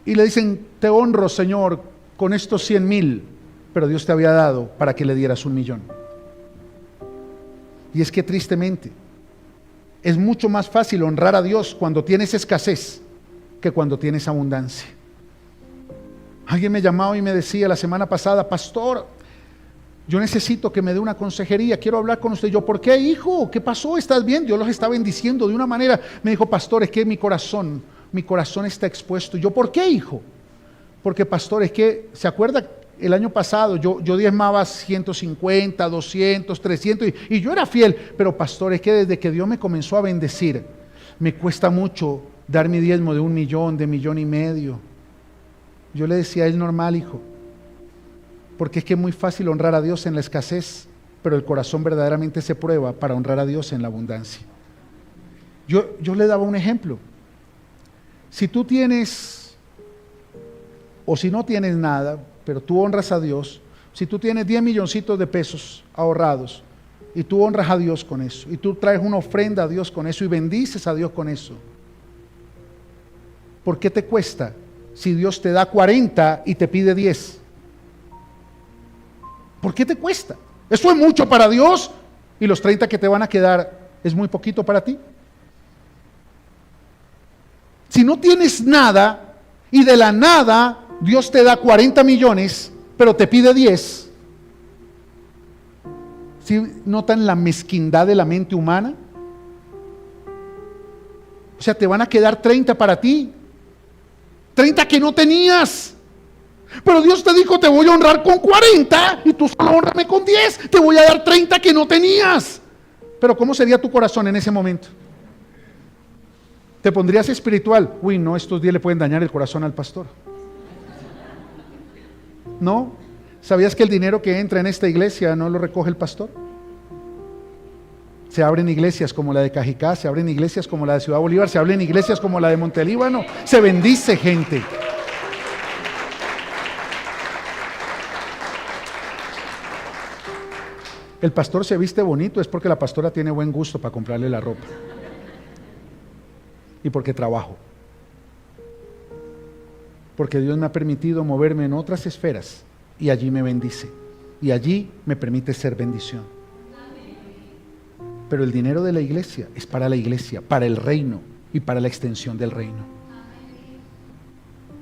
y le dicen, te honro, Señor, con estos 100,000, pero Dios te había dado para que le dieras 1,000,000. Y es que tristemente es mucho más fácil honrar a Dios cuando tienes escasez que cuando tienes abundancia. Alguien me llamaba y me decía la semana pasada, pastor, yo necesito que me dé una consejería, quiero hablar con usted. Yo, ¿por qué, hijo? ¿Qué pasó? ¿Estás bien? Dios los está bendiciendo de una manera. Me dijo, pastor, es que mi corazón está expuesto. Yo, ¿por qué, hijo? Porque, pastor, es que, ¿se acuerda? El año pasado yo diezmaba 150, 200, 300 y yo era fiel. Pero, pastor, es que desde que Dios me comenzó a bendecir, me cuesta mucho dar mi diezmo de 1,000,000, de 1,500,000. Yo le decía, es normal, hijo, porque es que es muy fácil honrar a Dios en la escasez pero el corazón verdaderamente se prueba para honrar a Dios en la abundancia. Yo le daba un ejemplo. Si tú tienes, o si no tienes nada, pero tú honras a Dios, si tú tienes 10 milloncitos de pesos ahorrados, y tú honras a Dios con eso, y tú traes una ofrenda a Dios con eso, y bendices a Dios con eso, ¿por qué te cuesta si Dios te da 40 y te pide 10? ¿Por qué te cuesta? Eso es mucho para Dios, y los 30 que te van a quedar es muy poquito para ti. Si no tienes nada y de la nada Dios te da 40 millones, pero te pide 10, ¿sí notan la mezquindad de la mente humana? O sea, te van a quedar 30 para ti, 30 que no tenías. Pero Dios te dijo, te voy a honrar con 40 y tú solo honrame con 10, te voy a dar 30 que no tenías. Pero ¿cómo sería tu corazón en ese momento? ¿Te pondrías espiritual? Uy, no, estos 10 le pueden dañar el corazón al pastor. ¿No? ¿Sabías que el dinero que entra en esta iglesia no lo recoge el pastor? Se abren iglesias como la de Cajicá, se abren iglesias como la de Ciudad Bolívar, se abren iglesias como la de Montelíbano, se bendice gente. El pastor se viste bonito, es porque la pastora tiene buen gusto para comprarle la ropa. Y porque trabajo. Porque Dios me ha permitido moverme en otras esferas y allí me bendice. Y allí me permite ser bendición. Pero el dinero de la iglesia es para la iglesia, para el reino y para la extensión del reino.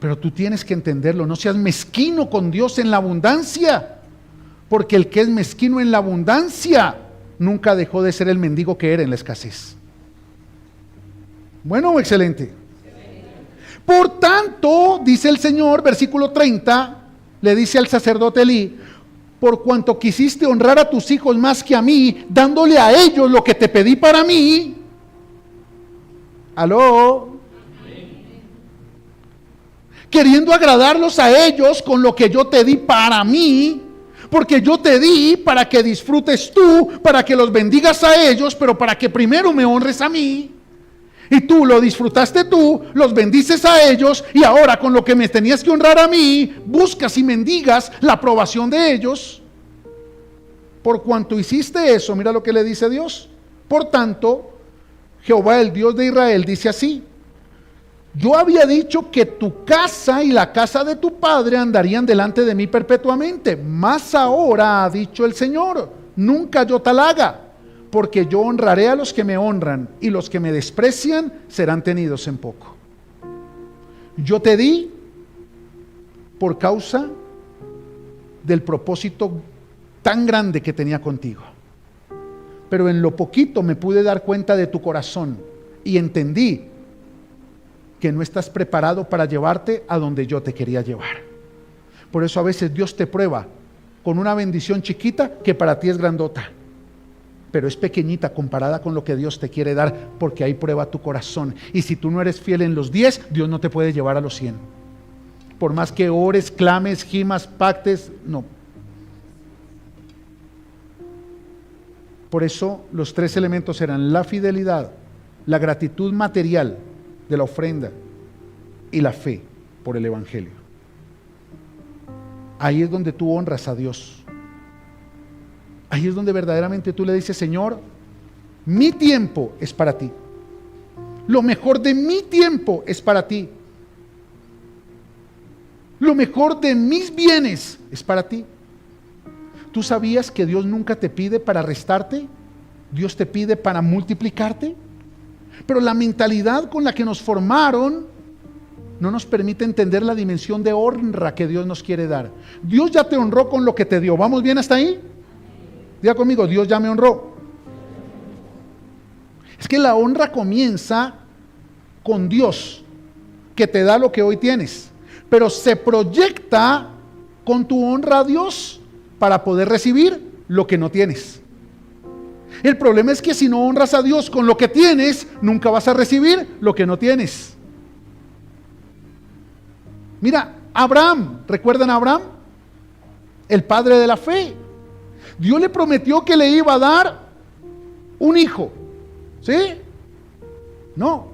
Pero tú tienes que entenderlo, no seas mezquino con Dios en la abundancia. Porque el que es mezquino en la abundancia nunca dejó de ser el mendigo que era en la escasez. ¿Bueno o excelente? Por tanto, dice el Señor, versículo 30, le dice al sacerdote Elí, por cuanto quisiste honrar a tus hijos más que a mí, dándole a ellos lo que te pedí para mí. ¿Aló? Queriendo agradarlos a ellos con lo que yo te di para mí, porque yo te di para que disfrutes tú, para que los bendigas a ellos, pero para que primero me honres a mí. Y tú lo disfrutaste tú, los bendices a ellos, y ahora con lo que me tenías que honrar a mí, buscas y mendigas la aprobación de ellos. Por cuanto hiciste eso, mira lo que le dice Dios. Por tanto, Jehová el Dios de Israel dice así: yo había dicho que tu casa y la casa de tu padre andarían delante de mí perpetuamente, mas ahora ha dicho el Señor, nunca yo tal haga. Porque yo honraré a los que me honran, y los que me desprecian serán tenidos en poco. Yo te di por causa del propósito tan grande que tenía contigo. Pero en lo poquito me pude dar cuenta de tu corazón y entendí que no estás preparado para llevarte a donde yo te quería llevar. Por eso a veces Dios te prueba con una bendición chiquita que para ti es grandota, pero es pequeñita comparada con lo que Dios te quiere dar, porque ahí prueba tu corazón. Y si tú no eres fiel en los 10, Dios no te puede llevar a los 100. Por más que ores, clames, gimas, pactes, no. Por eso los 3 elementos eran la fidelidad, la gratitud material de la ofrenda y la fe por el Evangelio. Ahí es donde tú honras a Dios. Ahí es donde verdaderamente tú le dices: Señor, mi tiempo es para ti. Lo mejor de mi tiempo es para ti. Lo mejor de mis bienes es para ti. ¿Tú sabías que Dios nunca te pide para restarte? Dios te pide para multiplicarte. Pero la mentalidad con la que nos formaron no nos permite entender la dimensión de honra que Dios nos quiere dar. Dios ya te honró con lo que te dio. ¿Vamos bien hasta ahí? Diga conmigo: Dios ya me honró. Es que la honra comienza con Dios, que te da lo que hoy tienes, pero se proyecta con tu honra a Dios para poder recibir lo que no tienes. El problema es que si no honras a Dios con lo que tienes, nunca vas a recibir lo que no tienes. Mira, Abraham, ¿recuerdan a Abraham? El padre de la fe. Dios le prometió que le iba a dar un hijo. ¿Sí? No.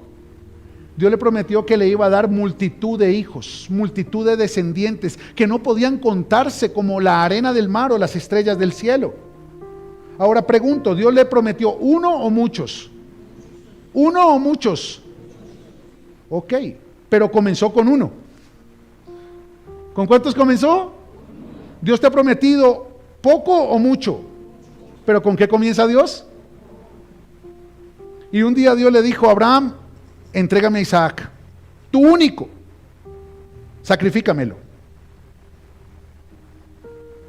Dios le prometió que le iba a dar multitud de hijos, multitud de descendientes que no podían contarse como la arena del mar o las estrellas del cielo. Ahora pregunto, ¿Dios le prometió uno o muchos? ¿Uno o muchos? Ok, pero comenzó con uno. ¿Con cuántos comenzó? ¿Dios te ha prometido poco o mucho? ¿Pero con qué comienza Dios? Y un día Dios le dijo a Abraham: entrégame a Isaac, tu único, sacrifícamelo.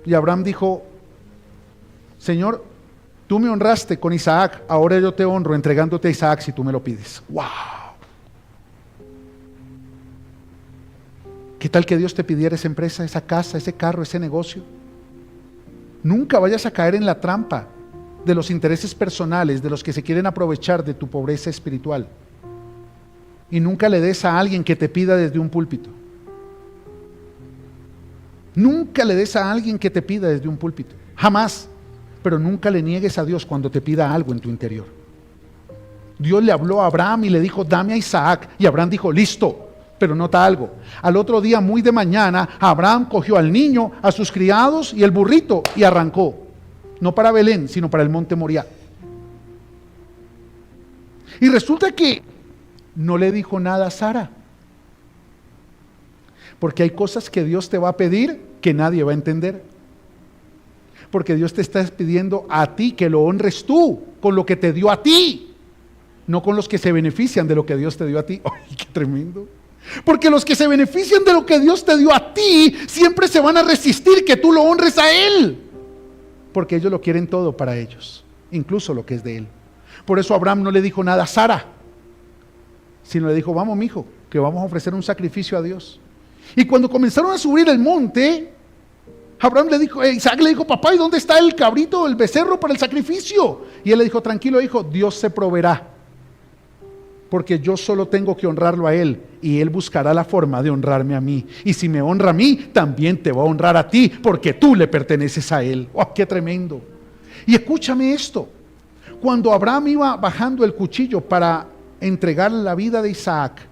Y Abraham dijo: Señor, tú me honraste con Isaac, ahora yo te honro entregándote a Isaac si tú me lo pides. ¡Wow! ¿Qué tal que Dios te pidiera esa empresa, esa casa, ese carro, ese negocio? Nunca vayas a caer en la trampa de los intereses personales, de los que se quieren aprovechar de tu pobreza espiritual. Y nunca le des a alguien que te pida desde un púlpito. Nunca le des a alguien que te pida desde un púlpito. Jamás. Pero nunca le niegues a Dios cuando te pida algo en tu interior. Dios le habló a Abraham y le dijo: dame a Isaac. Y Abraham dijo: listo. Pero nota algo. Al otro día, muy de mañana, Abraham cogió al niño, a sus criados y el burrito y arrancó. No para Belén, sino para el monte Moriah. Y resulta que no le dijo nada a Sara. Porque hay cosas que Dios te va a pedir que nadie va a entender. Porque Dios te está pidiendo a ti que lo honres tú con lo que te dio a ti, no con los que se benefician de lo que Dios te dio a ti. ¡Ay, qué tremendo! Porque los que se benefician de lo que Dios te dio a ti siempre se van a resistir que tú lo honres a Él, porque ellos lo quieren todo para ellos, incluso lo que es de Él. Por eso Abraham no le dijo nada a Sara, sino le dijo: vamos, mijo, que vamos a ofrecer un sacrificio a Dios. Y cuando comenzaron a subir el monte, Isaac le dijo: papá, ¿y dónde está el cabrito, el becerro para el sacrificio? Y él le dijo: tranquilo, hijo, Dios se proveerá, porque yo solo tengo que honrarlo a Él, y Él buscará la forma de honrarme a mí. Y si me honra a mí, también te va a honrar a ti, porque tú le perteneces a Él. ¡Oh, qué tremendo! Y escúchame esto: cuando Abraham iba bajando el cuchillo para entregar la vida de Isaac,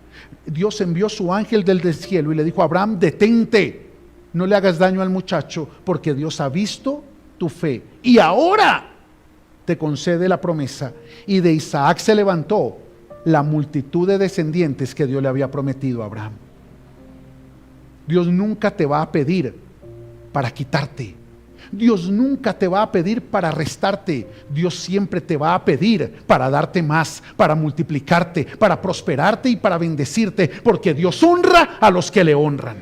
Dios envió su ángel del cielo y le dijo: Abraham, detente, no le hagas daño al muchacho, porque Dios ha visto tu fe y ahora te concede la promesa. Y de Isaac se levantó la multitud de descendientes que Dios le había prometido a Abraham. Dios nunca te va a pedir para quitarte. Dios nunca te va a pedir para restarte. Dios siempre te va a pedir para darte más, para multiplicarte, para prosperarte y para bendecirte, porque Dios honra a los que le honran.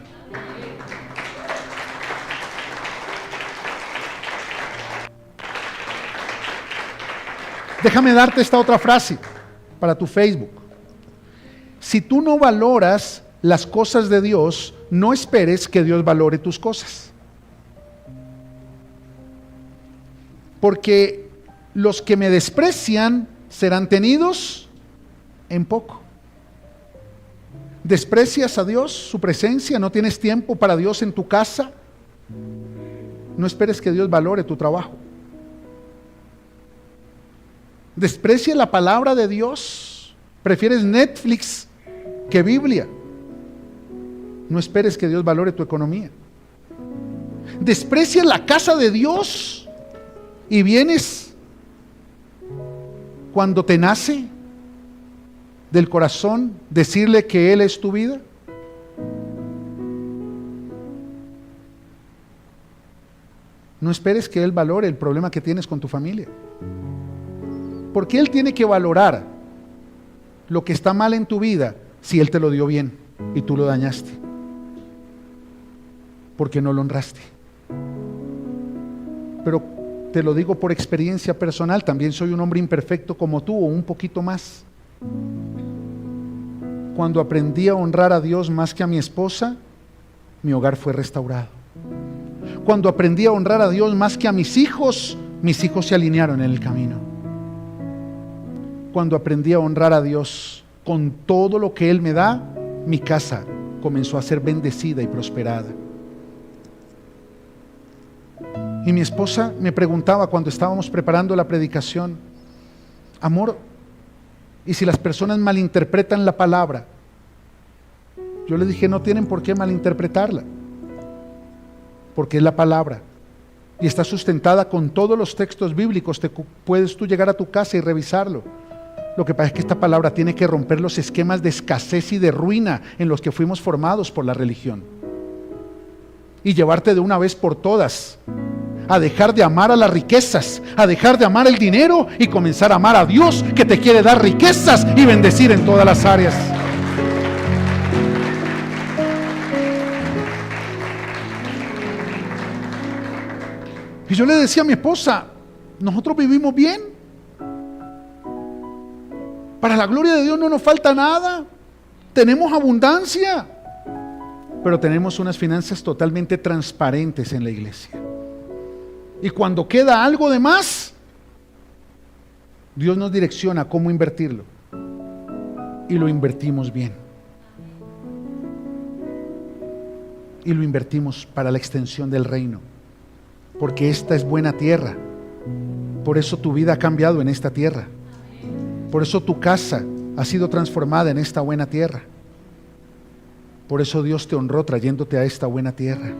Déjame darte esta otra frase para tu Facebook. Si tú no valoras las cosas de Dios, no esperes que Dios valore tus cosas. Porque los que me desprecian serán tenidos en poco. ¿Desprecias a Dios, su presencia? ¿No tienes tiempo para Dios en tu casa? No esperes que Dios valore tu trabajo. ¿Desprecias la palabra de Dios? ¿Prefieres Netflix que Biblia? No esperes que Dios valore tu economía. ¿Desprecias la casa de Dios y vienes cuando te nace del corazón decirle que Él es tu vida? No esperes que Él valore el problema que tienes con tu familia, porque Él tiene que valorar lo que está mal en tu vida si Él te lo dio bien y tú lo dañaste, porque no lo honraste. Pero te lo digo por experiencia personal, también soy un hombre imperfecto como tú, o un poquito más. Cuando aprendí a honrar a Dios más que a mi esposa, mi hogar fue restaurado. Cuando aprendí a honrar a Dios más que a mis hijos se alinearon en el camino. Cuando aprendí a honrar a Dios con todo lo que Él me da, mi casa comenzó a ser bendecida y prosperada. Y mi esposa me preguntaba cuando estábamos preparando la predicación: amor, ¿y si las personas malinterpretan la palabra? Yo le dije: no tienen por qué malinterpretarla, porque es la palabra y está sustentada con todos los textos bíblicos. Puedes tú llegar a tu casa y revisarlo. Lo que pasa es que esta palabra tiene que romper los esquemas de escasez y de ruina en los que fuimos formados por la religión, y llevarte de una vez por todas a dejar de amar a las riquezas, a dejar de amar el dinero y comenzar a amar a Dios, que te quiere dar riquezas y bendecir en todas las áreas. Y yo le decía a mi esposa: nosotros vivimos bien, para la gloria de Dios no nos falta nada, tenemos abundancia, pero tenemos unas finanzas totalmente transparentes en la iglesia. Y cuando queda algo de más, Dios nos direcciona cómo invertirlo, y lo invertimos bien, y lo invertimos para la extensión del reino, porque esta es buena tierra. Por eso tu vida ha cambiado en esta tierra, por eso tu casa ha sido transformada en esta buena tierra, por eso Dios te honró trayéndote a esta buena tierra,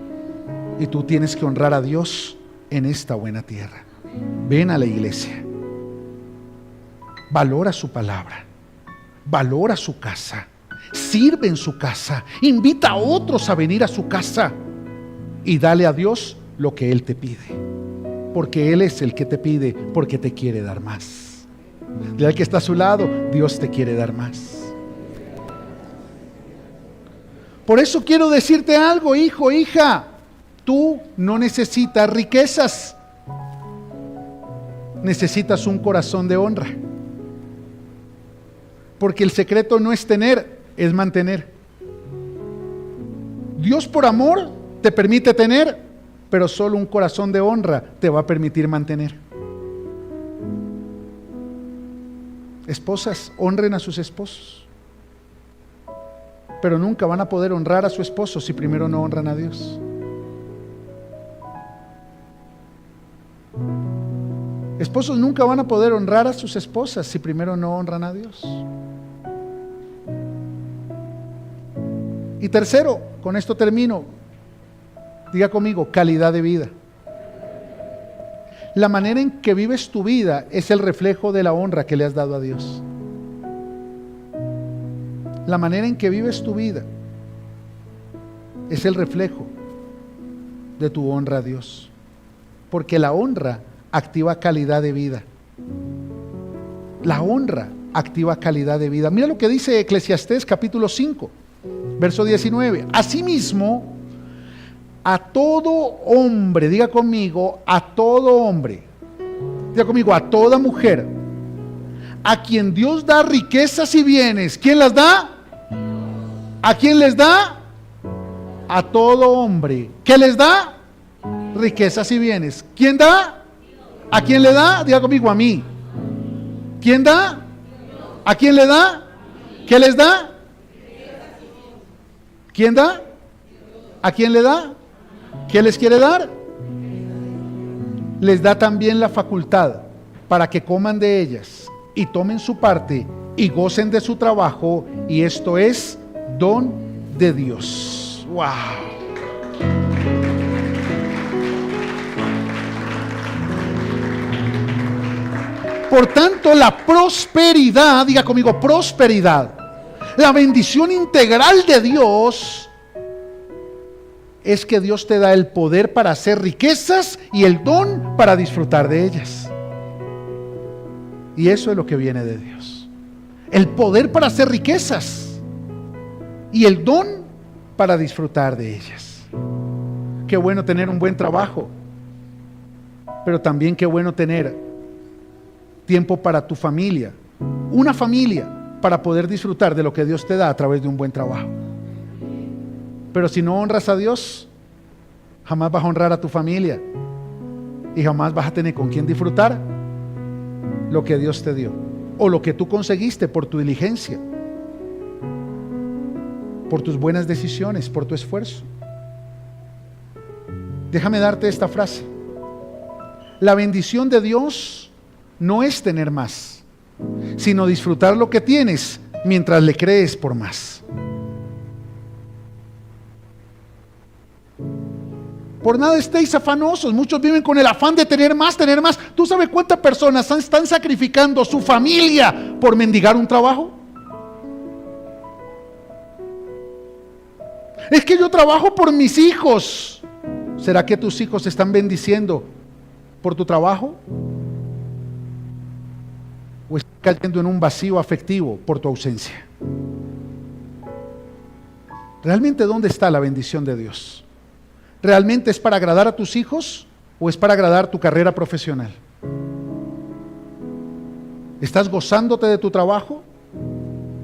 y tú tienes que honrar a Dios en esta buena tierra. Ven a la iglesia, valora su palabra, valora su casa, sirve en su casa, invita a otros a venir a su casa y dale a Dios lo que Él te pide, porque Él es el que te pide, porque te quiere dar más. Dile al que está a su lado: Dios te quiere dar más. Por eso quiero decirte algo, hijo, hija: tú no necesitas riquezas, necesitas un corazón de honra, porque el secreto no es tener, es mantener. Dios por amor te permite tener, pero solo un corazón de honra te va a permitir mantener. Esposas, honren a sus esposos, pero nunca van a poder honrar a su esposo si primero no honran a Dios. Esposos nunca van a poder honrar a sus esposas si primero no honran a Dios. Y tercero, con esto termino, diga conmigo: calidad de vida. La manera en que vives tu vida es el reflejo de la honra que le has dado a Dios. La manera en que vives tu vida es el reflejo de tu honra a Dios, porque la honra activa calidad de vida. La honra activa calidad de vida. Mira lo que dice Eclesiastés capítulo 5, verso 19. Asimismo, a todo hombre, diga conmigo, a todo hombre, diga conmigo, a toda mujer, a quien Dios da riquezas y bienes. ¿Quién las da? ¿A quién les da? A todo hombre. ¿Qué les da? Riquezas y bienes. ¿Quién da? ¿A quién le da? Diga conmigo: a mí. ¿Quién da? ¿A quién le da? ¿Qué les da? ¿Quién da? ¿A quién le da? ¿Qué les quiere dar? Les da también la facultad para que coman de ellas y tomen su parte y gocen de su trabajo, y esto es don de Dios. ¡Wow! Por tanto, la prosperidad, diga conmigo, prosperidad, la bendición integral de Dios, es que Dios te da el poder para hacer riquezas y el don para disfrutar de ellas. Y eso es lo que viene de Dios: el poder para hacer riquezas y el don para disfrutar de ellas. Qué bueno tener un buen trabajo, pero también qué bueno tener tiempo para tu familia, una familia, para poder disfrutar de lo que Dios te da a través de un buen trabajo. Pero si no honras a Dios, jamás vas a honrar a tu familia y jamás vas a tener con quién disfrutar lo que Dios te dio, o lo que tú conseguiste por tu diligencia, por tus buenas decisiones, por tu esfuerzo. Déjame darte esta frase: la bendición de Dios no es tener más, sino disfrutar lo que tienes mientras le crees por más. Por nada estéis afanosos. Muchos viven con el afán de tener más, tener más. ¿Tú sabes cuántas personas están sacrificando su familia por mendigar un trabajo? Es que yo trabajo por mis hijos. ¿Será que tus hijos se están bendiciendo por tu trabajo? ¿O están cayendo en un vacío afectivo por tu ausencia? ¿Realmente dónde está la bendición de Dios? ¿Realmente es para agradar a tus hijos o es para agradar tu carrera profesional? ¿Estás gozándote de tu trabajo?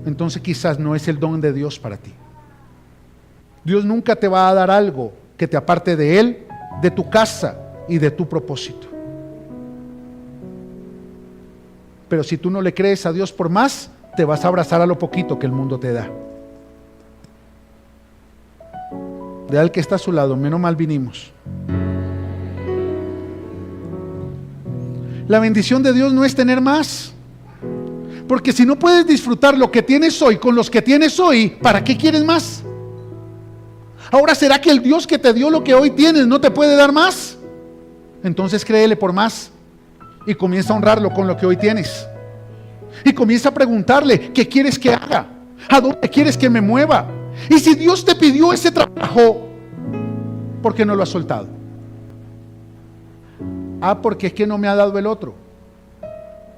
Entonces quizás no es el don de Dios para ti. Dios nunca te va a dar algo que te aparte de Él, de tu casa y de tu propósito. Pero si tú no le crees a Dios por más, te vas a abrazar a lo poquito que el mundo te da. De al que está a su lado, menos mal vinimos. La bendición de Dios no es tener más. Porque si no puedes disfrutar lo que tienes hoy con los que tienes hoy, ¿para qué quieres más? Ahora, ¿será que el Dios que te dio lo que hoy tienes no te puede dar más? Entonces créele por más y comienza a honrarlo con lo que hoy tienes. Y comienza a preguntarle, ¿qué quieres que haga? ¿A dónde quieres que me mueva? Y si Dios te pidió ese trabajo, ¿por qué no lo has soltado? Porque es que no me ha dado el otro.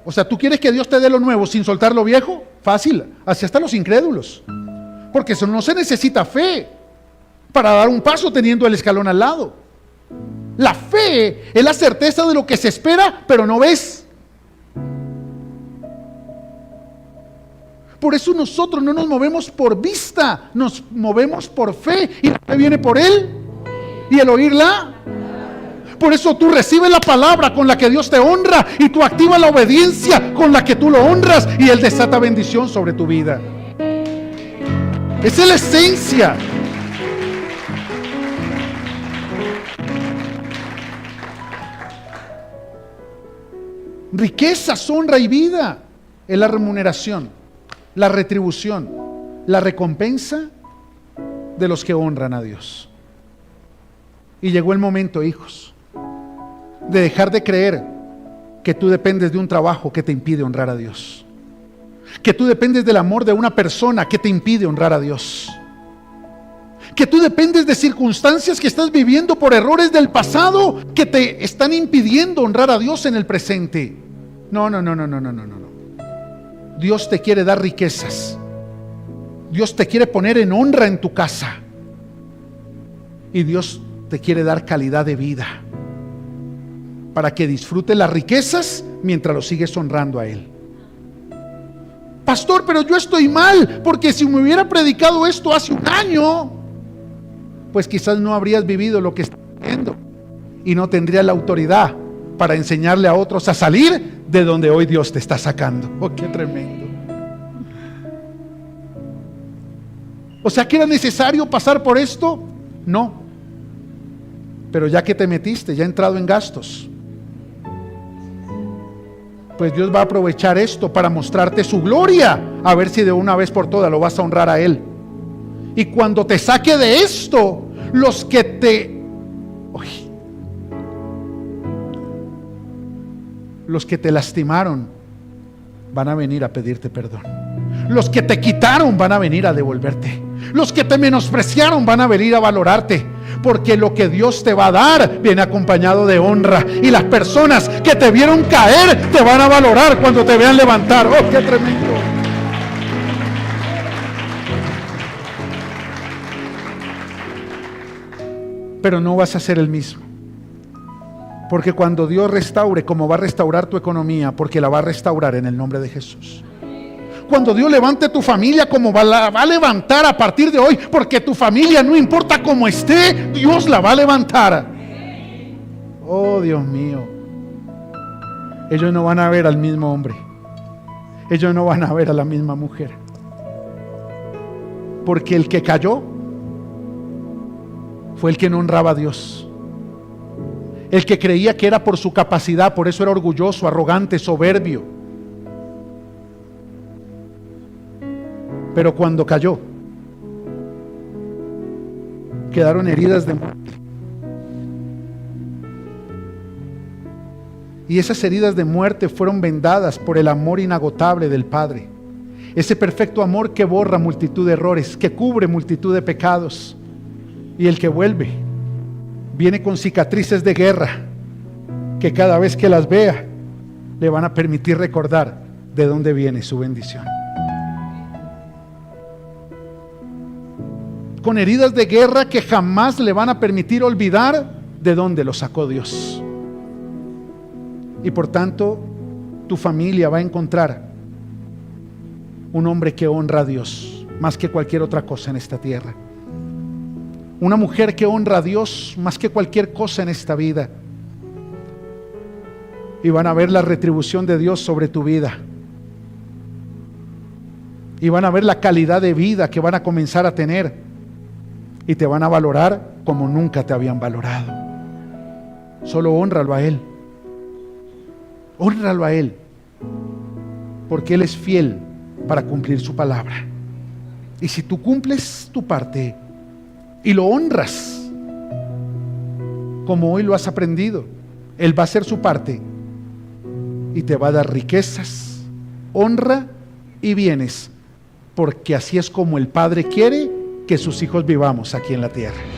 O sea, ¿tú quieres que Dios te dé lo nuevo sin soltar lo viejo? Fácil, así hasta los incrédulos. Porque eso no se necesita fe para dar un paso teniendo el escalón al lado. La fe es la certeza de lo que se espera, pero no ves. Por eso nosotros no nos movemos por vista, nos movemos por fe. Y la fe viene por Él y el oírla. Por eso tú recibes la palabra con la que Dios te honra y tú activas la obediencia con la que tú lo honras y Él desata bendición sobre tu vida. Esa es la esencia. Riquezas, honra y vida es la remuneración, la retribución, la recompensa de los que honran a Dios. Y llegó el momento, hijos, de dejar de creer que tú dependes de un trabajo que te impide honrar a Dios, que tú dependes del amor de una persona que te impide honrar a Dios, que tú dependes de circunstancias que estás viviendo por errores del pasado que te están impidiendo honrar a Dios en el presente. No. Dios te quiere dar riquezas. Dios te quiere poner en honra en tu casa. Y Dios te quiere dar calidad de vida para que disfrutes las riquezas mientras lo sigues honrando a Él. Pastor, pero yo estoy mal, porque si me hubiera predicado esto hace un año, pues quizás no habrías vivido lo que estás viviendo y no tendrías la autoridad para enseñarle a otros a salir de donde hoy Dios te está sacando. Oh, qué tremendo. O sea, ¿que era necesario pasar por esto? No. Pero ya que te metiste, ya he entrado en gastos, pues Dios va a aprovechar esto para mostrarte su gloria, a ver si de una vez por todas lo vas a honrar a Él. Y cuando te saque de esto, los que te lastimaron van a venir a pedirte perdón. Los que te quitaron van a venir a devolverte. Los que te menospreciaron van a venir a valorarte. Porque lo que Dios te va a dar viene acompañado de honra. Y las personas que te vieron caer te van a valorar cuando te vean levantar. ¡Oh, qué tremendo! Pero no vas a ser el mismo. Porque cuando Dios restaure, como va a restaurar tu economía, porque la va a restaurar en el nombre de Jesús. Cuando Dios levante tu familia, como la va a levantar a partir de hoy, porque tu familia, no importa cómo esté, Dios la va a levantar. Oh, Dios mío. Ellos no van a ver al mismo hombre. Ellos no van a ver a la misma mujer. Porque el que cayó fue el que no honraba a Dios. el que creía que era por su capacidad, por eso era orgulloso, arrogante, soberbio. Pero cuando cayó, quedaron heridas de muerte. Y esas heridas de muerte fueron vendadas por el amor inagotable del Padre. Ese perfecto amor que borra multitud de errores, que cubre multitud de pecados. Y el que vuelve, viene con cicatrices de guerra, que cada vez que las vea, le van a permitir recordar de dónde viene su bendición. Con heridas de guerra que jamás le van a permitir olvidar de dónde lo sacó Dios. Y por tanto, tu familia va a encontrar un hombre que honra a Dios más que cualquier otra cosa en esta tierra. Una mujer que honra a Dios más que cualquier cosa en esta vida. Y van a ver la retribución de Dios sobre tu vida. Y van a ver la calidad de vida que van a comenzar a tener. Y te van a valorar como nunca te habían valorado. Solo hónralo a Él. Hónralo a Él, porque Él es fiel para cumplir su palabra. Y si tú cumples tu parte y lo honras como hoy lo has aprendido, Él va a hacer su parte y te va a dar riquezas, honra y bienes, porque así es como el Padre quiere que sus hijos vivamos aquí en la tierra.